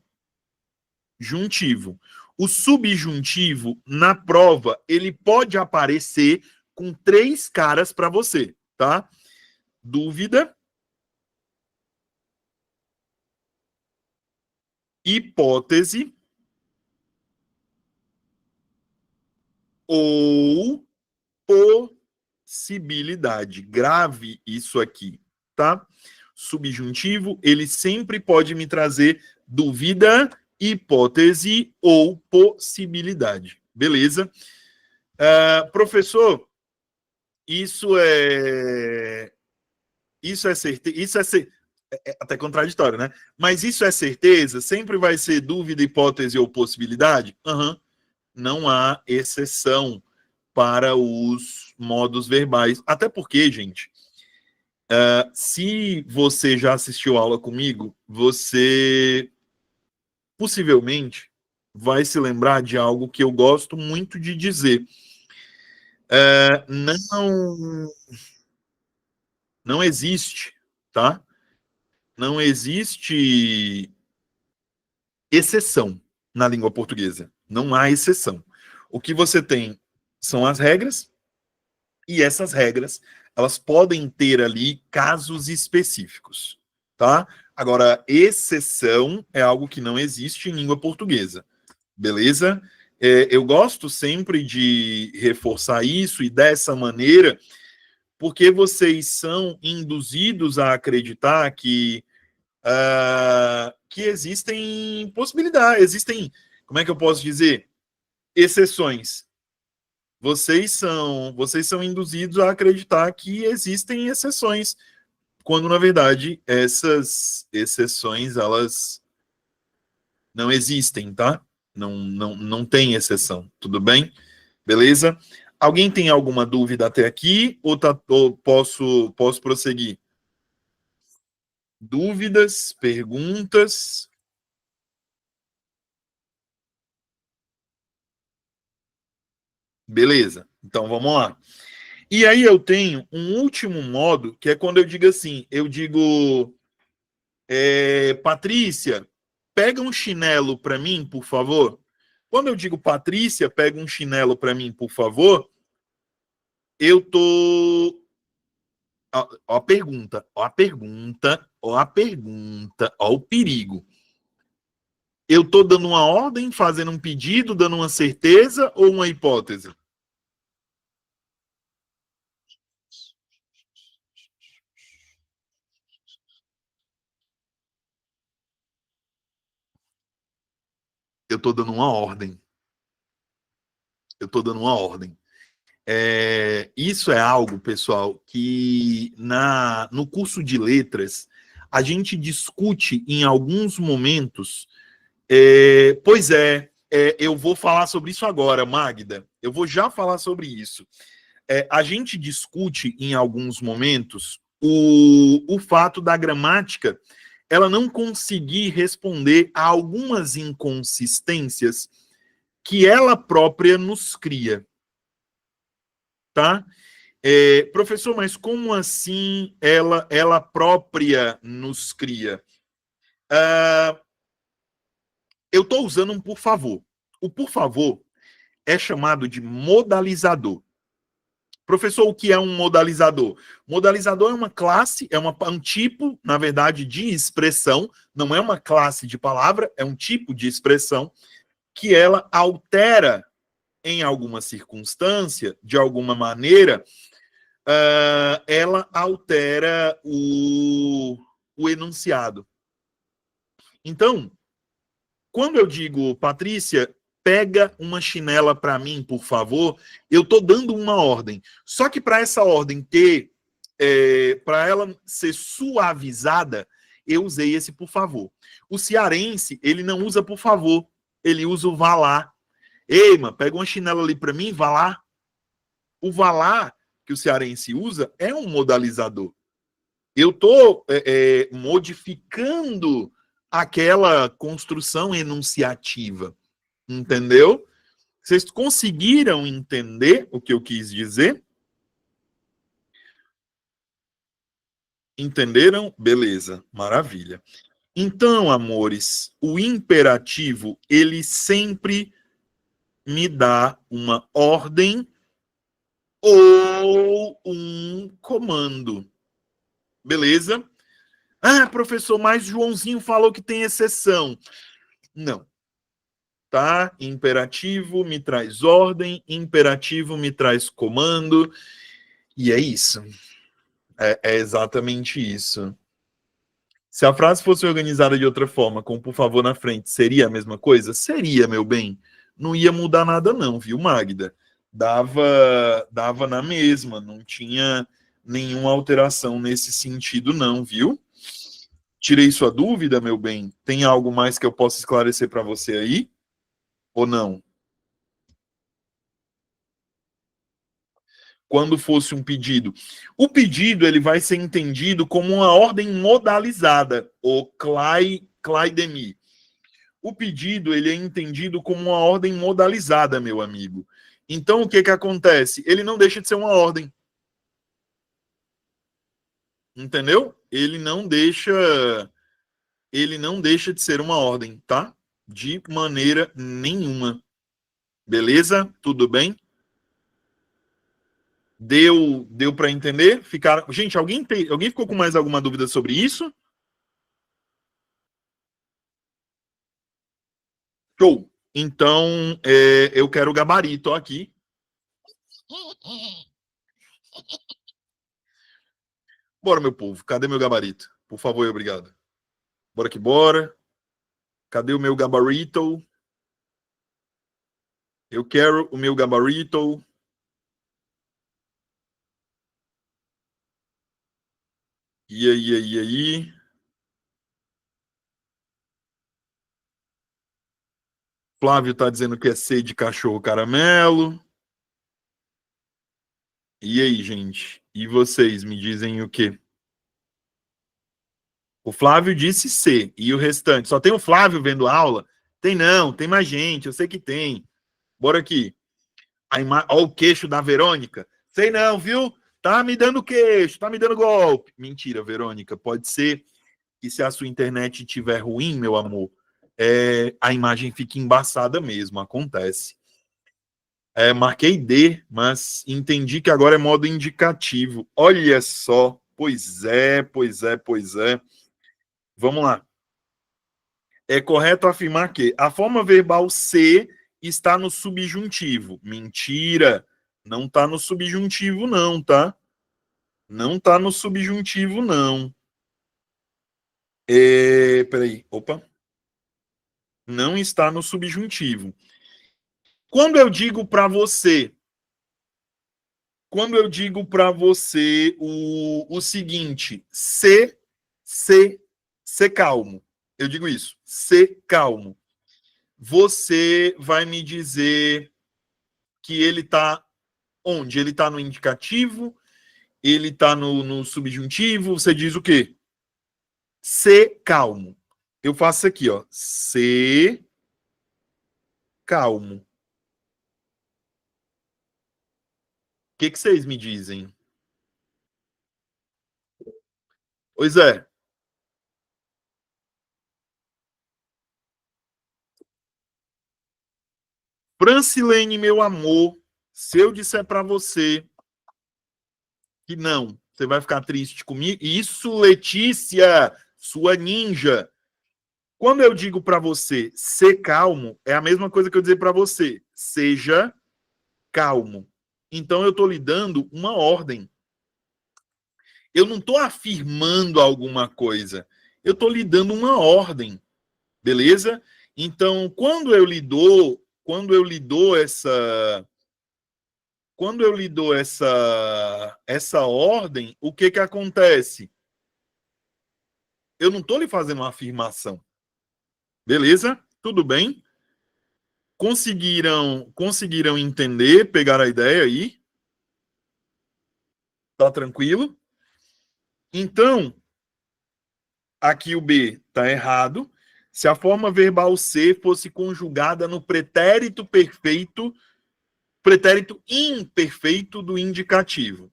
O subjuntivo, na prova, ele pode aparecer com 3 caras para você, tá? Dúvida, hipótese ou possibilidade. Grave isso aqui, tá? subjuntivo, ele sempre pode me trazer dúvida, hipótese ou possibilidade. Beleza? Professor, isso é certeza, é até contraditório, né? Mas isso é certeza? Sempre vai ser dúvida, hipótese ou possibilidade? Não há exceção para os modos verbais. Até porque, gente, se você já assistiu aula comigo, você possivelmente vai se lembrar de algo que eu gosto muito de dizer. Não existe, tá? Não existe exceção na língua portuguesa. Não há exceção. O que você tem são as regras, e essas regras, elas podem ter ali casos específicos, tá? Agora, exceção é algo que não existe em língua portuguesa, beleza? Eu gosto sempre de reforçar isso e dessa maneira, porque vocês são induzidos a acreditar que existem possibilidades, existem, como é que eu posso dizer? Exceções. Vocês são induzidos a acreditar que existem exceções, quando na verdade essas exceções elas não existem, tá? Não tem exceção, tudo bem? Beleza? Alguém tem alguma dúvida até aqui ou posso prosseguir? Dúvidas, perguntas? Beleza, então vamos lá. E aí eu tenho um último modo, que é quando eu digo assim, eu digo, Patrícia, pega um chinelo para mim, por favor. Quando eu digo, Patrícia, pega um chinelo para mim, por favor, eu tô... Ó a pergunta, ó a pergunta, ó a pergunta, ó o perigo. Eu tô dando uma ordem, fazendo um pedido, dando uma certeza ou uma hipótese? Eu tô dando uma ordem. Eu tô dando uma ordem. Isso é algo, pessoal, que no curso de letras a gente discute em alguns momentos. Eu vou falar sobre isso agora, Magda. Eu vou já falar sobre isso. A gente discute em alguns momentos o fato da gramática ela não conseguir responder a algumas inconsistências que ela própria nos cria. Tá? Professor, mas como assim ela própria nos cria? Eu estou usando um por favor. O por favor é chamado de modalizador. Professor, o que é um modalizador? Modalizador é uma classe, um tipo, na verdade, de expressão, não é uma classe de palavra, é um tipo de expressão que ela altera em alguma circunstância, de alguma maneira, ela altera o enunciado. Então, quando eu digo, Patrícia, pega uma chinela para mim, por favor, eu estou dando uma ordem. Só que para essa ordem ter, para ela ser suavizada, eu usei esse por favor. O cearense, ele não usa por favor, ele usa o vá lá. Ei, mano, pega uma chinela ali para mim, vá lá. O vá lá que o cearense usa é um modalizador. Eu estou modificando aquela construção enunciativa. Entendeu? Vocês conseguiram entender o que eu quis dizer? Entenderam? Beleza, maravilha. Então, amores, o imperativo, ele sempre me dá uma ordem ou um comando. Beleza? Ah, professor, mas Joãozinho falou que tem exceção. Não. Tá? Imperativo me traz ordem, imperativo me traz comando, e é isso. É exatamente isso. Se a frase fosse organizada de outra forma, com por favor na frente, seria a mesma coisa? Seria, meu bem. Não ia mudar nada não, viu, Magda? Dava na mesma, não tinha nenhuma alteração nesse sentido não, viu? Tirei sua dúvida, meu bem? Tem algo mais que eu possa esclarecer para você aí? Ou não? Quando fosse um pedido. O pedido ele vai ser entendido como uma ordem modalizada, ou Claidemi. O pedido ele é entendido como uma ordem modalizada, meu amigo. Então, o que acontece? Ele não deixa de ser uma ordem. Entendeu? Ele não deixa de ser uma ordem, tá? De maneira nenhuma. Beleza? Tudo bem? Deu para entender? Gente, alguém ficou com mais alguma dúvida sobre isso? Show. Então, eu quero o gabarito aqui. Bora, meu povo. Cadê meu gabarito? Por favor e obrigado. Bora que bora. Cadê o meu gabarito? Eu quero o meu gabarito. E aí? Flávio tá dizendo que é C de cachorro caramelo. E aí, gente? E vocês me dizem o quê? O Flávio disse C. E o restante? Só tem o Flávio vendo aula? Tem não, tem mais gente. Eu sei que tem. Bora aqui. Olha o queixo da Verônica. Sei não, viu? Tá me dando queixo, tá me dando golpe. Mentira, Verônica. Pode ser que se a sua internet estiver ruim, meu amor, a imagem fica embaçada mesmo. Acontece. Marquei D, mas entendi que agora é modo indicativo. Olha só. Pois é. Vamos lá. É correto afirmar que a forma verbal ser está no subjuntivo. Mentira. Não está no subjuntivo, não, tá? Não está no subjuntivo, não. Peraí. Opa. Não está no subjuntivo. Quando eu digo para você o seguinte, ser calmo. Eu digo isso, ser calmo. Você vai me dizer que ele está onde? Ele está no indicativo? Ele está no subjuntivo? Você diz o quê? Ser calmo. Eu faço isso aqui, ó. Ser calmo. O que vocês me dizem? Pois é. Francilene, meu amor, se eu disser para você que não, você vai ficar triste comigo? Isso, Letícia, sua ninja. Quando eu digo para você ser calmo, é a mesma coisa que eu dizer para você, seja calmo. Então eu estou lhe dando uma ordem. Eu não estou afirmando alguma coisa. Eu estou lhe dando uma ordem. Beleza? Então, quando eu lhe dou essa ordem, o que acontece? Eu não estou lhe fazendo uma afirmação. Beleza? Tudo bem? Conseguiram entender, pegar a ideia aí? Tá tranquilo? Então, aqui o B tá errado. Se a forma verbal ser fosse conjugada no pretérito imperfeito do indicativo.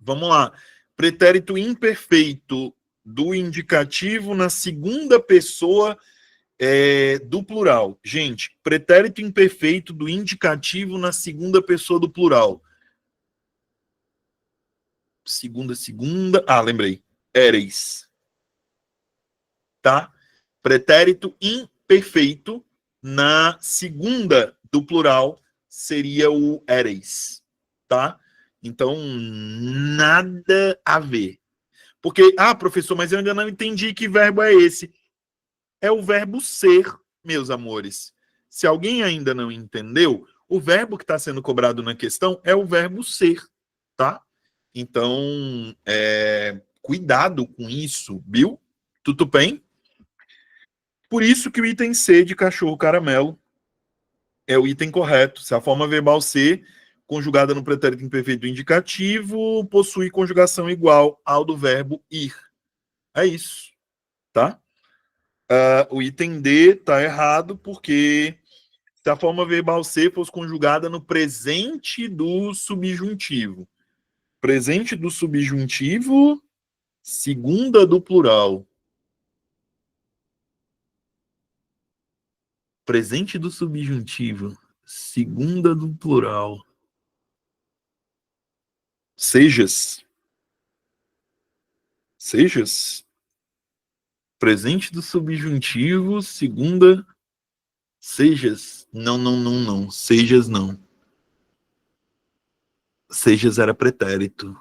Vamos lá. Pretérito imperfeito do indicativo na segunda pessoa do plural. Gente, pretérito imperfeito do indicativo na segunda pessoa do plural. Segunda. Ah, lembrei. Éreis. Tá? Pretérito imperfeito na segunda do plural seria o éreis. Tá? Então, nada a ver. Porque, professor, mas eu ainda não entendi que verbo é esse. É o verbo ser, meus amores. Se alguém ainda não entendeu, o verbo que está sendo cobrado na questão é o verbo ser, tá? Então, cuidado com isso, viu? Tudo bem? Por isso que o item C de cachorro caramelo é o item correto. Se a forma verbal ser, conjugada no pretérito imperfeito indicativo, possui conjugação igual ao do verbo ir. É isso, tá? O item D tá errado porque se a forma verbal ser fosse conjugada no presente do subjuntivo. Presente do subjuntivo, segunda do plural. Presente do subjuntivo, segunda do plural. Sejas. Sejas. Presente do subjuntivo, segunda. Sejas. Não, não, não, não. Sejas não. Sejas era pretérito.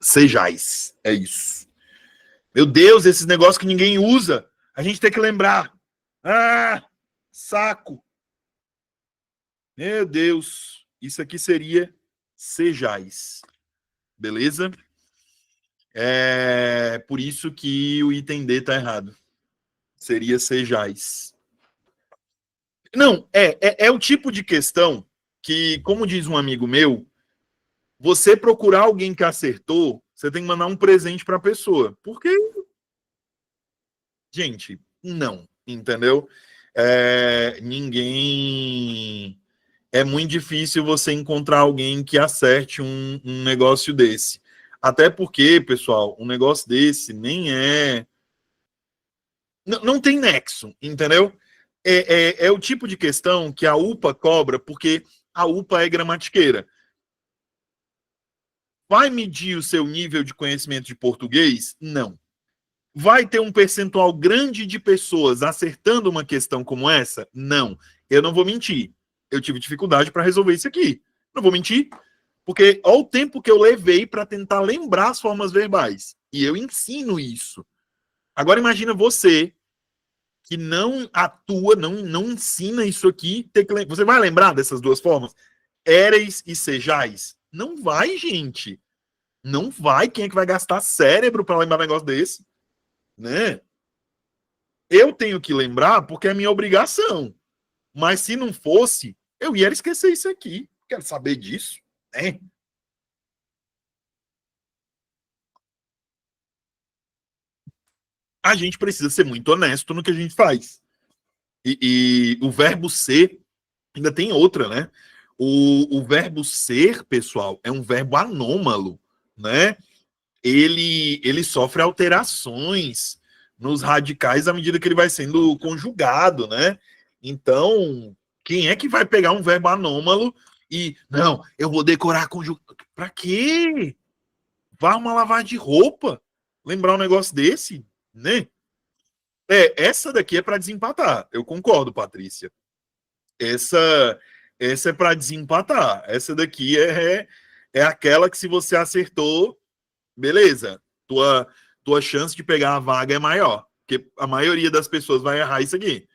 Sejais. É isso. Meu Deus, esses negócios que ninguém usa. A gente tem que lembrar. Saco. Meu Deus. Isso aqui seria sejais. Beleza? É por isso que o item D tá errado. Seria sejais. Não, é o tipo de questão que, como diz um amigo meu, você procurar alguém que acertou, você tem que mandar um presente para a pessoa. Porque, gente, não, entendeu? Ninguém. É muito difícil você encontrar alguém que acerte um negócio desse. Até porque, pessoal, um negócio desse nem é. Não tem nexo, entendeu? É o tipo de questão que a UPA cobra, porque a UPA é gramatiqueira. Vai medir o seu nível de conhecimento de português? Não. Vai ter um percentual grande de pessoas acertando uma questão como essa? Não. Eu não vou mentir. Eu tive dificuldade para resolver isso aqui. Não vou mentir, porque olha o tempo que eu levei para tentar lembrar as formas verbais. E eu ensino isso. Agora imagina você que não atua, não ensina isso aqui. Você vai lembrar dessas duas formas? Éreis e sejais? Não vai, gente. Não vai. Quem é que vai gastar cérebro para lembrar um negócio desse? Né? Eu tenho que lembrar porque é minha obrigação. Mas se não fosse, eu ia esquecer isso aqui. Quero saber disso, né? A gente precisa ser muito honesto no que a gente faz. E o verbo ser ainda tem outra, né? O verbo ser, pessoal, é um verbo anômalo, né? Ele sofre alterações nos radicais à medida que ele vai sendo conjugado, né? Então, quem é que vai pegar um verbo anômalo e, não, eu vou decorar conjugado? Pra quê? Vá uma lavar de roupa, lembrar um negócio desse, né? Essa daqui é para desempatar. Eu concordo, Patrícia. Essa essa é para desempatar. Essa daqui é aquela que se você acertou, beleza. Tua chance de pegar a vaga é maior. Porque a maioria das pessoas vai errar isso aqui.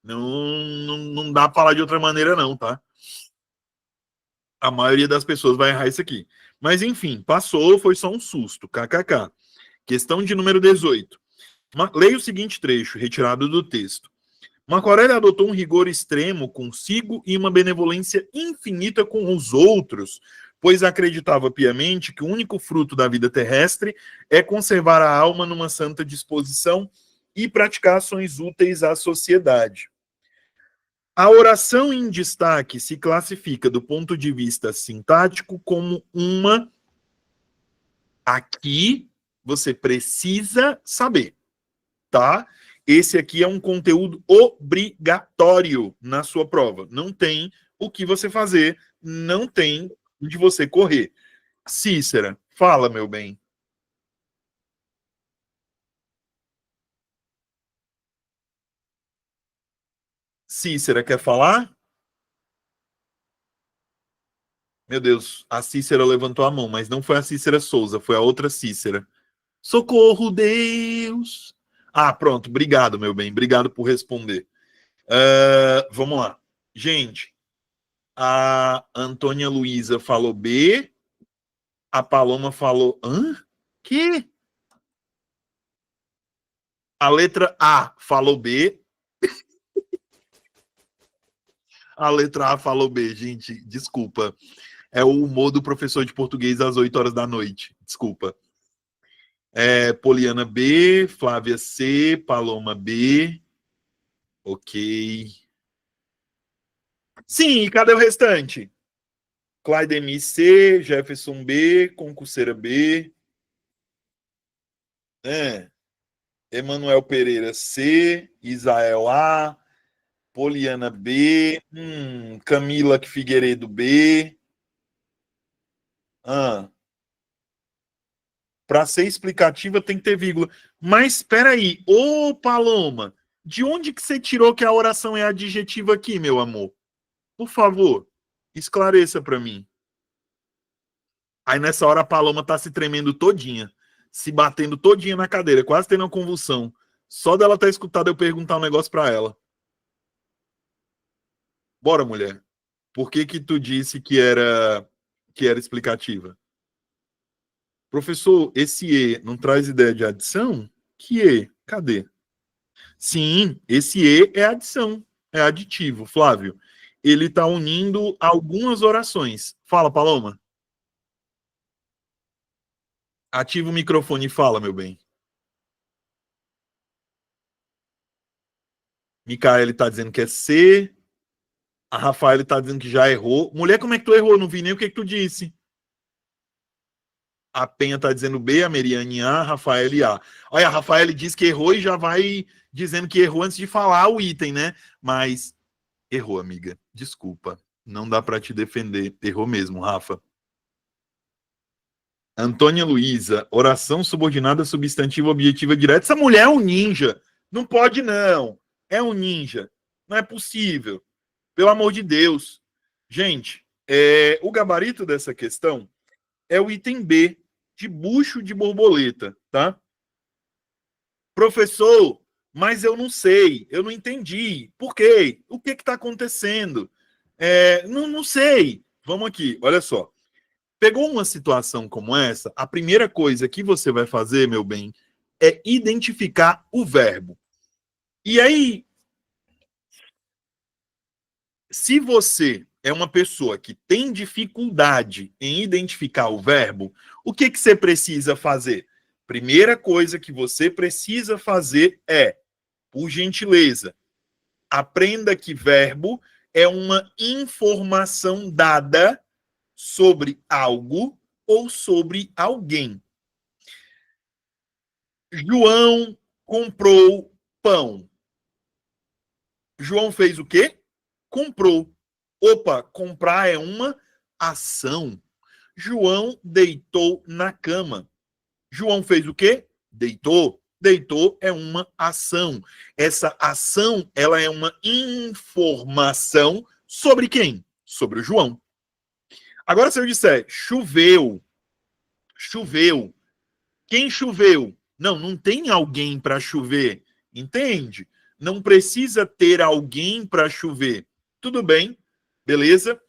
Não dá para falar de outra maneira, não, tá? A maioria das pessoas vai errar isso aqui. Mas, enfim, passou, foi só um susto. KKK. Questão de número 18. Leia o seguinte trecho, retirado do texto. Marco Aurélio adotou um rigor extremo consigo e uma benevolência infinita com os outros, pois acreditava piamente que o único fruto da vida terrestre é conservar a alma numa santa disposição e praticar ações úteis à sociedade. A oração em destaque se classifica do ponto de vista sintático como uma. Aqui você precisa saber, tá? Esse aqui é um conteúdo obrigatório na sua prova. Não tem o que você fazer, não tem de você correr. Cícera, fala, meu bem. Cícera, quer falar? Meu Deus, a Cícera levantou a mão, mas não foi a Cícera Souza, foi a outra Cícera. Socorro, Deus! Ah, pronto, obrigado, meu bem, obrigado por responder. Vamos lá. Gente, a Antônia Luísa falou B, a Paloma falou... Hã? Que? A letra A falou B, a letra A falou B, gente, desculpa. É o humor do professor de português às 8 horas da noite, desculpa. Poliana B, Flávia C, Paloma B. Ok. Sim, e cadê o restante? Claudemir C, Jefferson B, Concurseira B. Emanuel Pereira C, Isael A, Poliana B, Camila Figueiredo B. Para ser explicativa tem que ter vírgula. Mas espera aí, ô Paloma, de onde que você tirou que a oração é adjetiva aqui, meu amor? Por favor, esclareça para mim. Aí nessa hora a Paloma tá se tremendo todinha, se batendo todinha na cadeira, quase tendo uma convulsão. Só dela ter escutado eu perguntar um negócio para ela. Bora, mulher. Por que que tu disse que era explicativa? Professor, esse E não traz ideia de adição? Que E? Cadê? Sim, esse E é adição, é aditivo, Flávio. Ele está unindo algumas orações. Fala, Paloma. Ativa o microfone e fala, meu bem. Micaele está dizendo que é C. A Rafaela está dizendo que já errou. Mulher, como é que tu errou? Não vi nem o que tu disse. A Penha está dizendo B, a Meriane A, a Rafaela A. Olha, a Rafaela diz que errou e já vai dizendo que errou antes de falar o item, né? Mas errou, amiga. Desculpa. Não dá para te defender. Errou mesmo, Rafa. Antônia Luísa, oração subordinada substantiva objetiva direta. Essa mulher é um ninja. Não pode, não. É um ninja. Não é possível. Pelo amor de Deus. Gente, o gabarito dessa questão é o item B, de bucho de borboleta, tá? Professor, mas eu não sei, eu não entendi. Por quê? O que está acontecendo? Não sei. Vamos aqui, olha só. Pegou uma situação como essa, a primeira coisa que você vai fazer, meu bem, é identificar o verbo. E aí, se você é uma pessoa que tem dificuldade em identificar o verbo, o que você precisa fazer? Primeira coisa que você precisa fazer é, por gentileza, aprenda que verbo é uma informação dada sobre algo ou sobre alguém. João comprou pão. João fez o quê? Comprou. Opa, comprar é uma ação. João deitou na cama. João fez o quê? Deitou. Deitou é uma ação. Essa ação, ela é uma informação sobre quem? Sobre o João. Agora, se eu disser choveu, choveu. Quem choveu? Não tem alguém para chover. Entende? Não precisa ter alguém para chover. Tudo bem, beleza?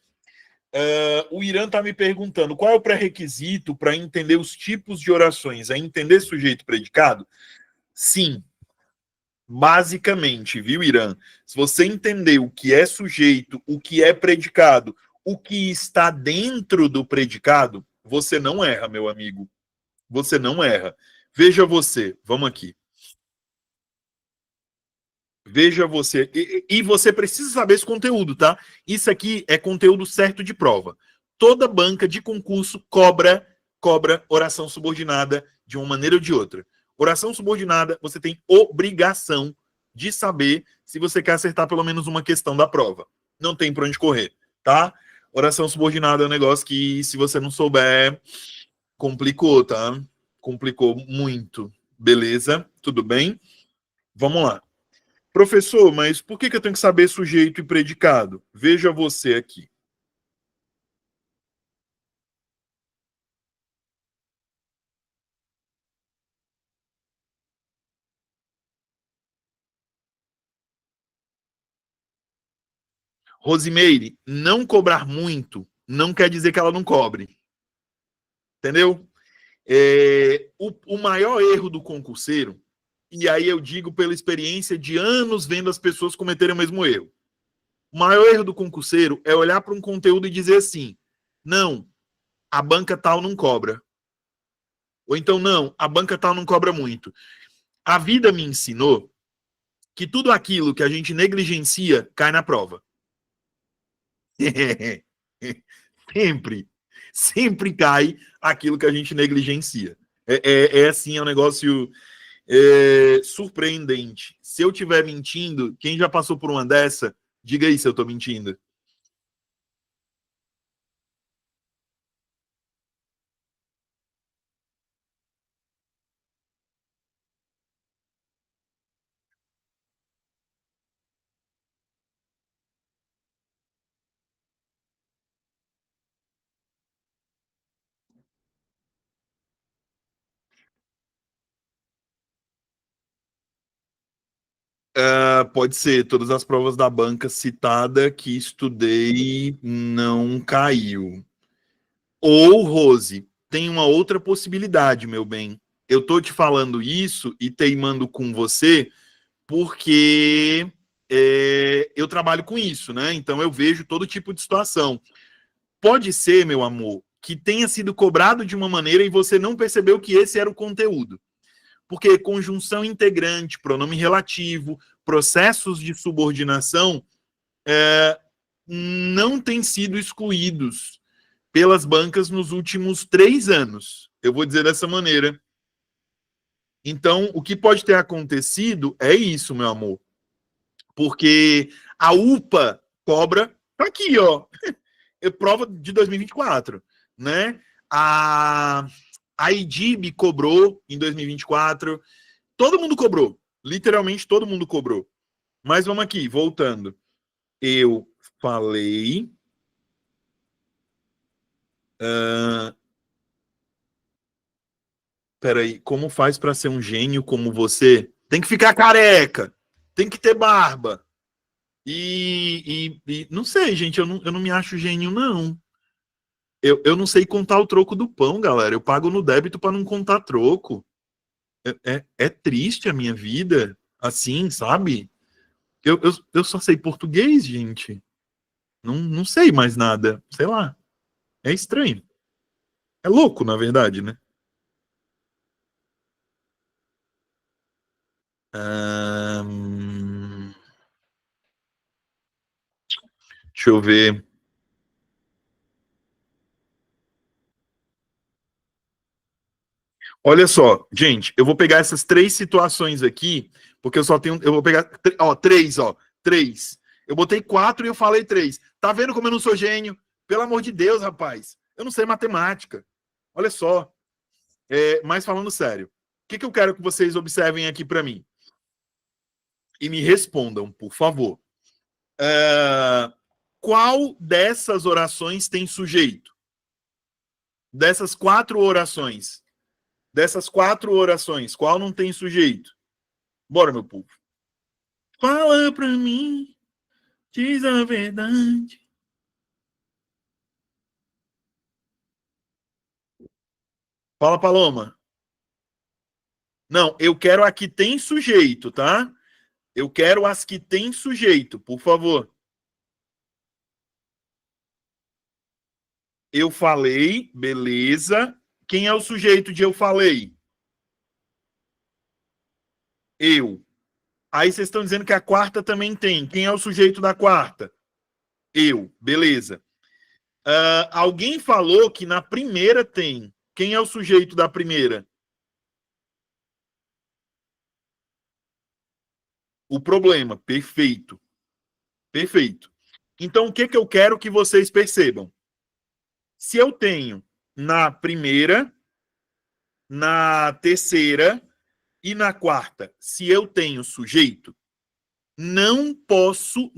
O Irã está me perguntando qual é o pré-requisito para entender os tipos de orações. É entender sujeito e predicado? Sim. Basicamente, viu, Irã? Se você entender o que é sujeito, o que é predicado, o que está dentro do predicado, você não erra, meu amigo. Você não erra. Veja você, vamos aqui. Veja você. E você precisa saber esse conteúdo, tá? Isso aqui é conteúdo certo de prova. Toda banca de concurso cobra oração subordinada de uma maneira ou de outra. Oração subordinada, você tem obrigação de saber se você quer acertar pelo menos uma questão da prova. Não tem para onde correr, tá? Oração subordinada é um negócio que, se você não souber, complicou, tá? Complicou muito. Beleza? Tudo bem? Vamos lá. Professor, mas por que eu tenho que saber sujeito e predicado? Veja você aqui. Rosimeire, não cobrar muito não quer dizer que ela não cobre. Entendeu? O maior erro do concurseiro, e aí eu digo pela experiência de anos vendo as pessoas cometerem o mesmo erro. O maior erro do concurseiro é olhar para um conteúdo e dizer assim: não, a banca tal não cobra. Ou então, não, a banca tal não cobra muito. A vida me ensinou que tudo aquilo que a gente negligencia cai na prova. Sempre. Sempre cai aquilo que a gente negligencia. Assim, é um negócio surpreendente. Se eu estiver mentindo, quem já passou por uma dessa, diga aí se eu estou mentindo. Pode ser, todas as provas da banca citada que estudei não caiu. Ou, Rose, tem uma outra possibilidade, meu bem. Eu tô te falando isso e teimando com você porque eu trabalho com isso, né? Então eu vejo todo tipo de situação. Pode ser, meu amor, que tenha sido cobrado de uma maneira e você não percebeu que esse era o conteúdo. Porque conjunção integrante, pronome relativo, processos de subordinação não têm sido excluídos pelas bancas nos últimos 3 anos. Eu vou dizer dessa maneira. Então, o que pode ter acontecido é isso, meu amor. Porque a UPA cobra, tá aqui, ó, prova de 2024, né? A IDIB cobrou em 2024, todo mundo cobrou, literalmente todo mundo cobrou. Mas vamos aqui, voltando. Eu falei... Peraí, como faz para ser um gênio como você? Tem que ficar careca, tem que ter barba. Não sei, gente, eu não me acho gênio, não. Eu não sei contar o troco do pão, galera. Eu pago no débito para não contar troco. É triste a minha vida, assim, sabe? Eu só sei português, gente. Não sei mais nada. Sei lá. É estranho. É louco, na verdade, né? Deixa eu ver. Olha só, gente, eu vou pegar essas 3 situações aqui, porque eu só tenho. Eu vou pegar, ó, 3, ó. 3. Eu botei 4 e eu falei 3. Tá vendo como eu não sou gênio? Pelo amor de Deus, rapaz. Eu não sei matemática. Olha só. Mas falando sério, o que eu quero que vocês observem aqui para mim? E me respondam, por favor. Qual dessas orações tem sujeito? Dessas 4 orações. Qual não tem sujeito? Bora, meu povo. Fala pra mim, diz a verdade. Fala, Paloma. Não, eu quero a que tem sujeito, tá? Eu quero as que tem sujeito, por favor. Eu falei, beleza. Quem é o sujeito de eu falei? Eu. Aí vocês estão dizendo que a quarta também tem. Quem é o sujeito da quarta? Eu. Beleza. Alguém falou que na primeira tem. Quem é o sujeito da primeira? O problema. Perfeito. Perfeito. Então, o que eu quero que vocês percebam? Se eu tenho na primeira, na terceira e na quarta, se eu tenho sujeito, não posso,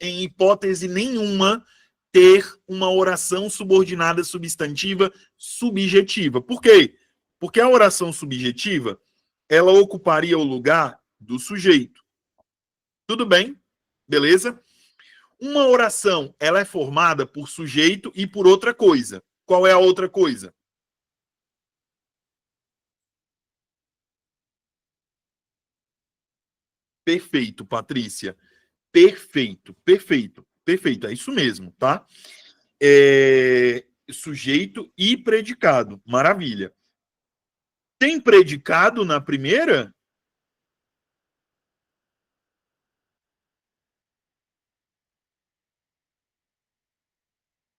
em hipótese nenhuma, ter uma oração subordinada substantiva subjetiva. Por quê? Porque a oração subjetiva, ela ocuparia o lugar do sujeito. Tudo bem? Beleza? Uma oração, ela é formada por sujeito e por outra coisa. Qual é a outra coisa? Perfeito, Patrícia. Perfeito, perfeito, perfeito. É isso mesmo, tá? Sujeito e predicado. Maravilha. Tem predicado na primeira?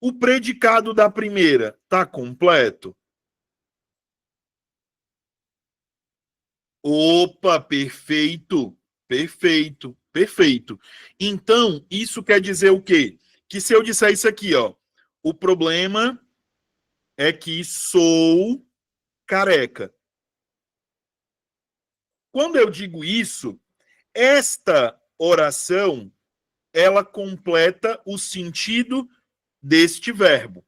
O predicado da primeira tá completo? Opa, perfeito, perfeito, perfeito. Então, isso quer dizer o quê? Que se eu disser isso aqui, ó, o problema é que sou careca. Quando eu digo isso, esta oração, ela completa o sentido deste verbo.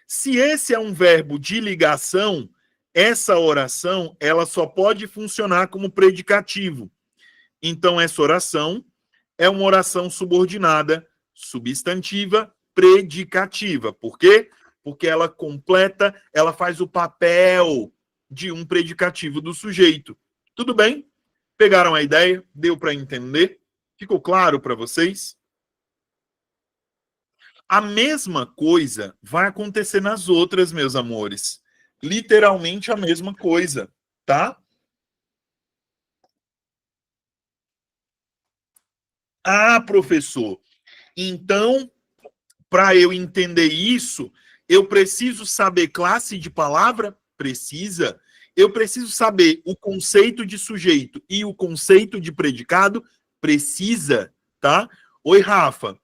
Se esse é um verbo de ligação, essa oração, ela só pode funcionar como predicativo. Então, essa oração é uma oração subordinada, substantiva, predicativa. Por quê? Porque ela completa, ela faz o papel de um predicativo do sujeito. Tudo bem? Pegaram a ideia? Deu para entender? Ficou claro para vocês? A mesma coisa vai acontecer nas outras, meus amores. Literalmente a mesma coisa, tá? Ah, professor, então, para eu entender isso, eu preciso saber classe de palavra? Precisa. Eu preciso saber o conceito de sujeito e o conceito de predicado? Precisa, tá? Oi, Rafa.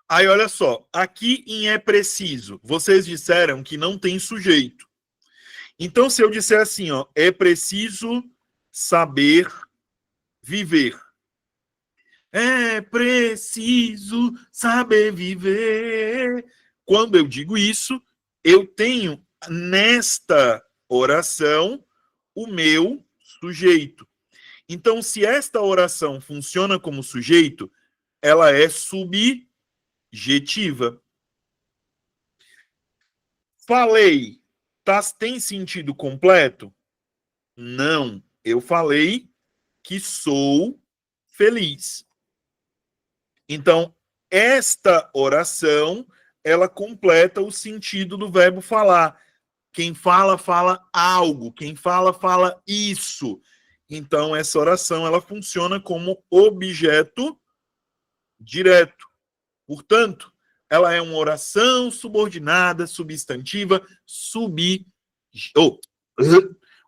Aí, olha só, aqui em é preciso, vocês disseram que não tem sujeito. Então, se eu disser assim, ó, é preciso saber viver. É preciso saber viver. Quando eu digo isso, eu tenho nesta oração o meu sujeito. Então, se esta oração funciona como sujeito, ela é subjetiva. Falei, tá, tem sentido completo? Não. Eu falei que sou feliz. Então, esta oração, ela completa o sentido do verbo falar. Quem fala, fala algo. Quem fala, fala isso. Então, essa oração, ela funciona como objeto direto. Portanto, ela é uma oração subordinada, substantiva,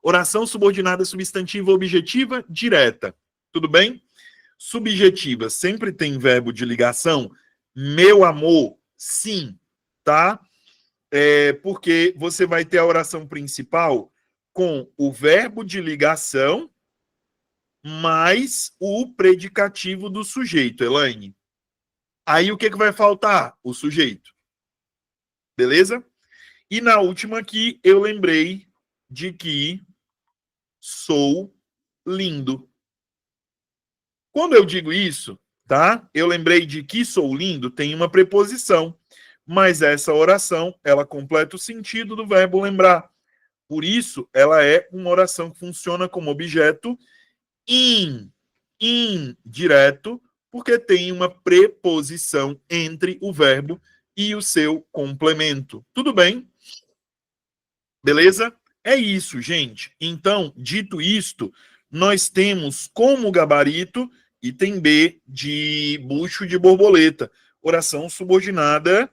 oração subordinada, substantiva, objetiva, direta. Tudo bem? Subjetiva sempre tem verbo de ligação. Meu amor, sim, tá? Porque você vai ter a oração principal com o verbo de ligação mais o predicativo do sujeito, Elaine. Aí o que vai faltar? O sujeito. Beleza? E na última aqui, eu lembrei de que sou lindo. Quando eu digo isso, tá? Eu lembrei de que sou lindo, tem uma preposição, mas essa oração, ela completa o sentido do verbo lembrar. Por isso, ela é uma oração que funciona como objeto indireto, porque tem uma preposição entre o verbo e o seu complemento. Tudo bem? Beleza? É isso, gente. Então, dito isto, nós temos como gabarito item B de bucho de borboleta. Oração subordinada,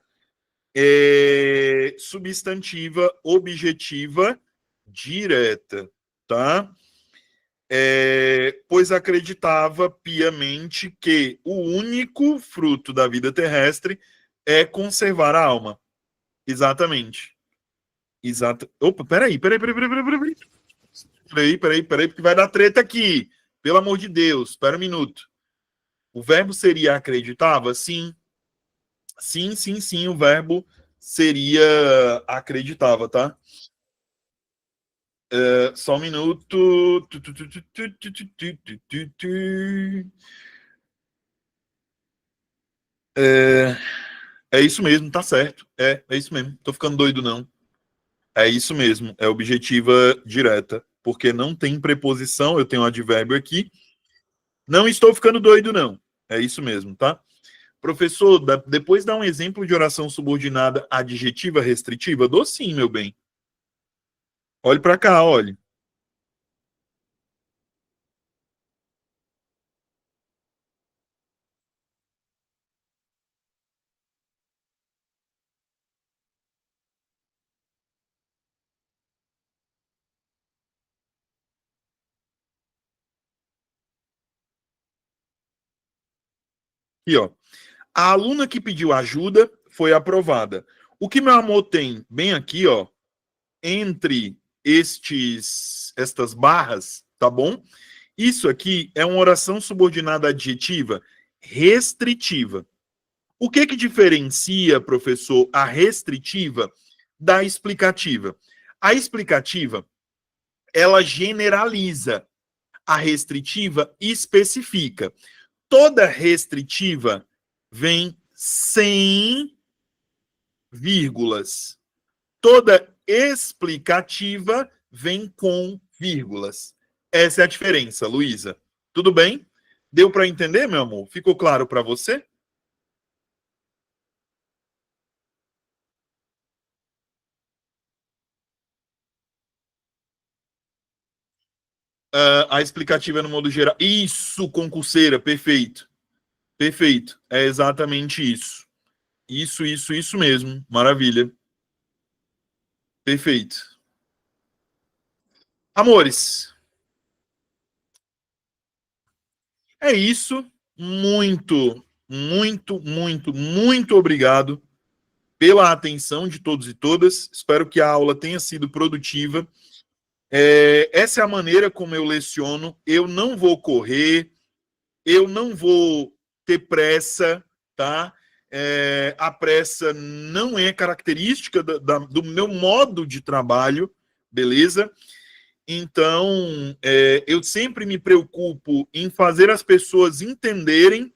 substantiva, objetiva, direta, tá? Pois acreditava piamente que o único fruto da vida terrestre é conservar a alma. Exatamente. Exato. Opa, peraí, porque vai dar treta aqui. Pelo amor de Deus, espera um minuto. O verbo seria acreditava? Sim. Sim, o verbo seria acreditava, tá? Só um minuto. É isso mesmo, tá certo. É isso mesmo. Tô ficando doido, não. É isso mesmo. É objetiva direta. Porque não tem preposição, eu tenho um advérbio aqui. Não estou ficando doido, não. É isso mesmo, tá? Professor, depois dá um exemplo de oração subordinada adjetiva restritiva? Dou sim, meu bem. Olhe para cá, olhe. Aqui, ó. A aluna que pediu ajuda foi aprovada. O que meu amor tem bem aqui, ó, entre estas barras, tá bom? Isso aqui é uma oração subordinada adjetiva restritiva. O que diferencia, professor, a restritiva da explicativa? A explicativa, ela generaliza. A restritiva especifica. Toda restritiva vem sem vírgulas. Toda explicativa vem com vírgulas. Essa é a diferença, Luísa. Tudo bem? Deu para entender, meu amor? Ficou claro para você? A explicativa é no modo geral. Isso, concurseira, perfeito. Perfeito. É exatamente isso. Isso mesmo. Maravilha. Perfeito. Amores, é isso. Muito obrigado pela atenção de todos e todas. Espero que a aula tenha sido produtiva. Essa é a maneira como eu leciono. Eu não vou correr, eu não vou ter pressa, tá? A pressa não é característica do meu modo de trabalho, beleza? Então, eu sempre me preocupo em fazer as pessoas entenderem,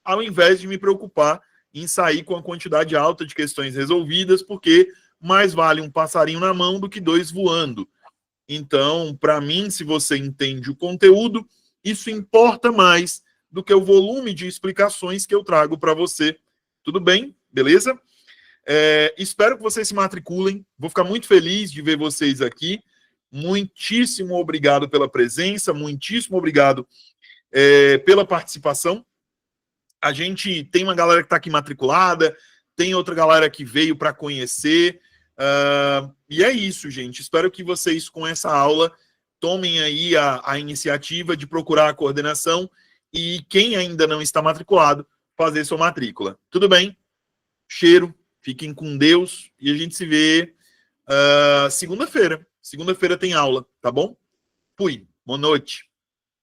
ao invés de me preocupar em sair com a quantidade alta de questões resolvidas, porque mais vale um passarinho na mão do que dois voando. Então, para mim, se você entende o conteúdo, isso importa mais do que o volume de explicações que eu trago para você. Tudo bem? Beleza? Espero que vocês se matriculem. Vou ficar muito feliz de ver vocês aqui. Muitíssimo obrigado pela presença, muitíssimo obrigado pela participação. A gente tem uma galera que está aqui matriculada, tem outra galera que veio para conhecer. E é isso, gente. Espero que vocês, com essa aula, tomem aí a iniciativa de procurar a coordenação e quem ainda não está matriculado, fazer sua matrícula. Tudo bem? Cheiro, fiquem com Deus e a gente se vê segunda-feira. Segunda-feira tem aula, tá bom? Fui. Boa noite.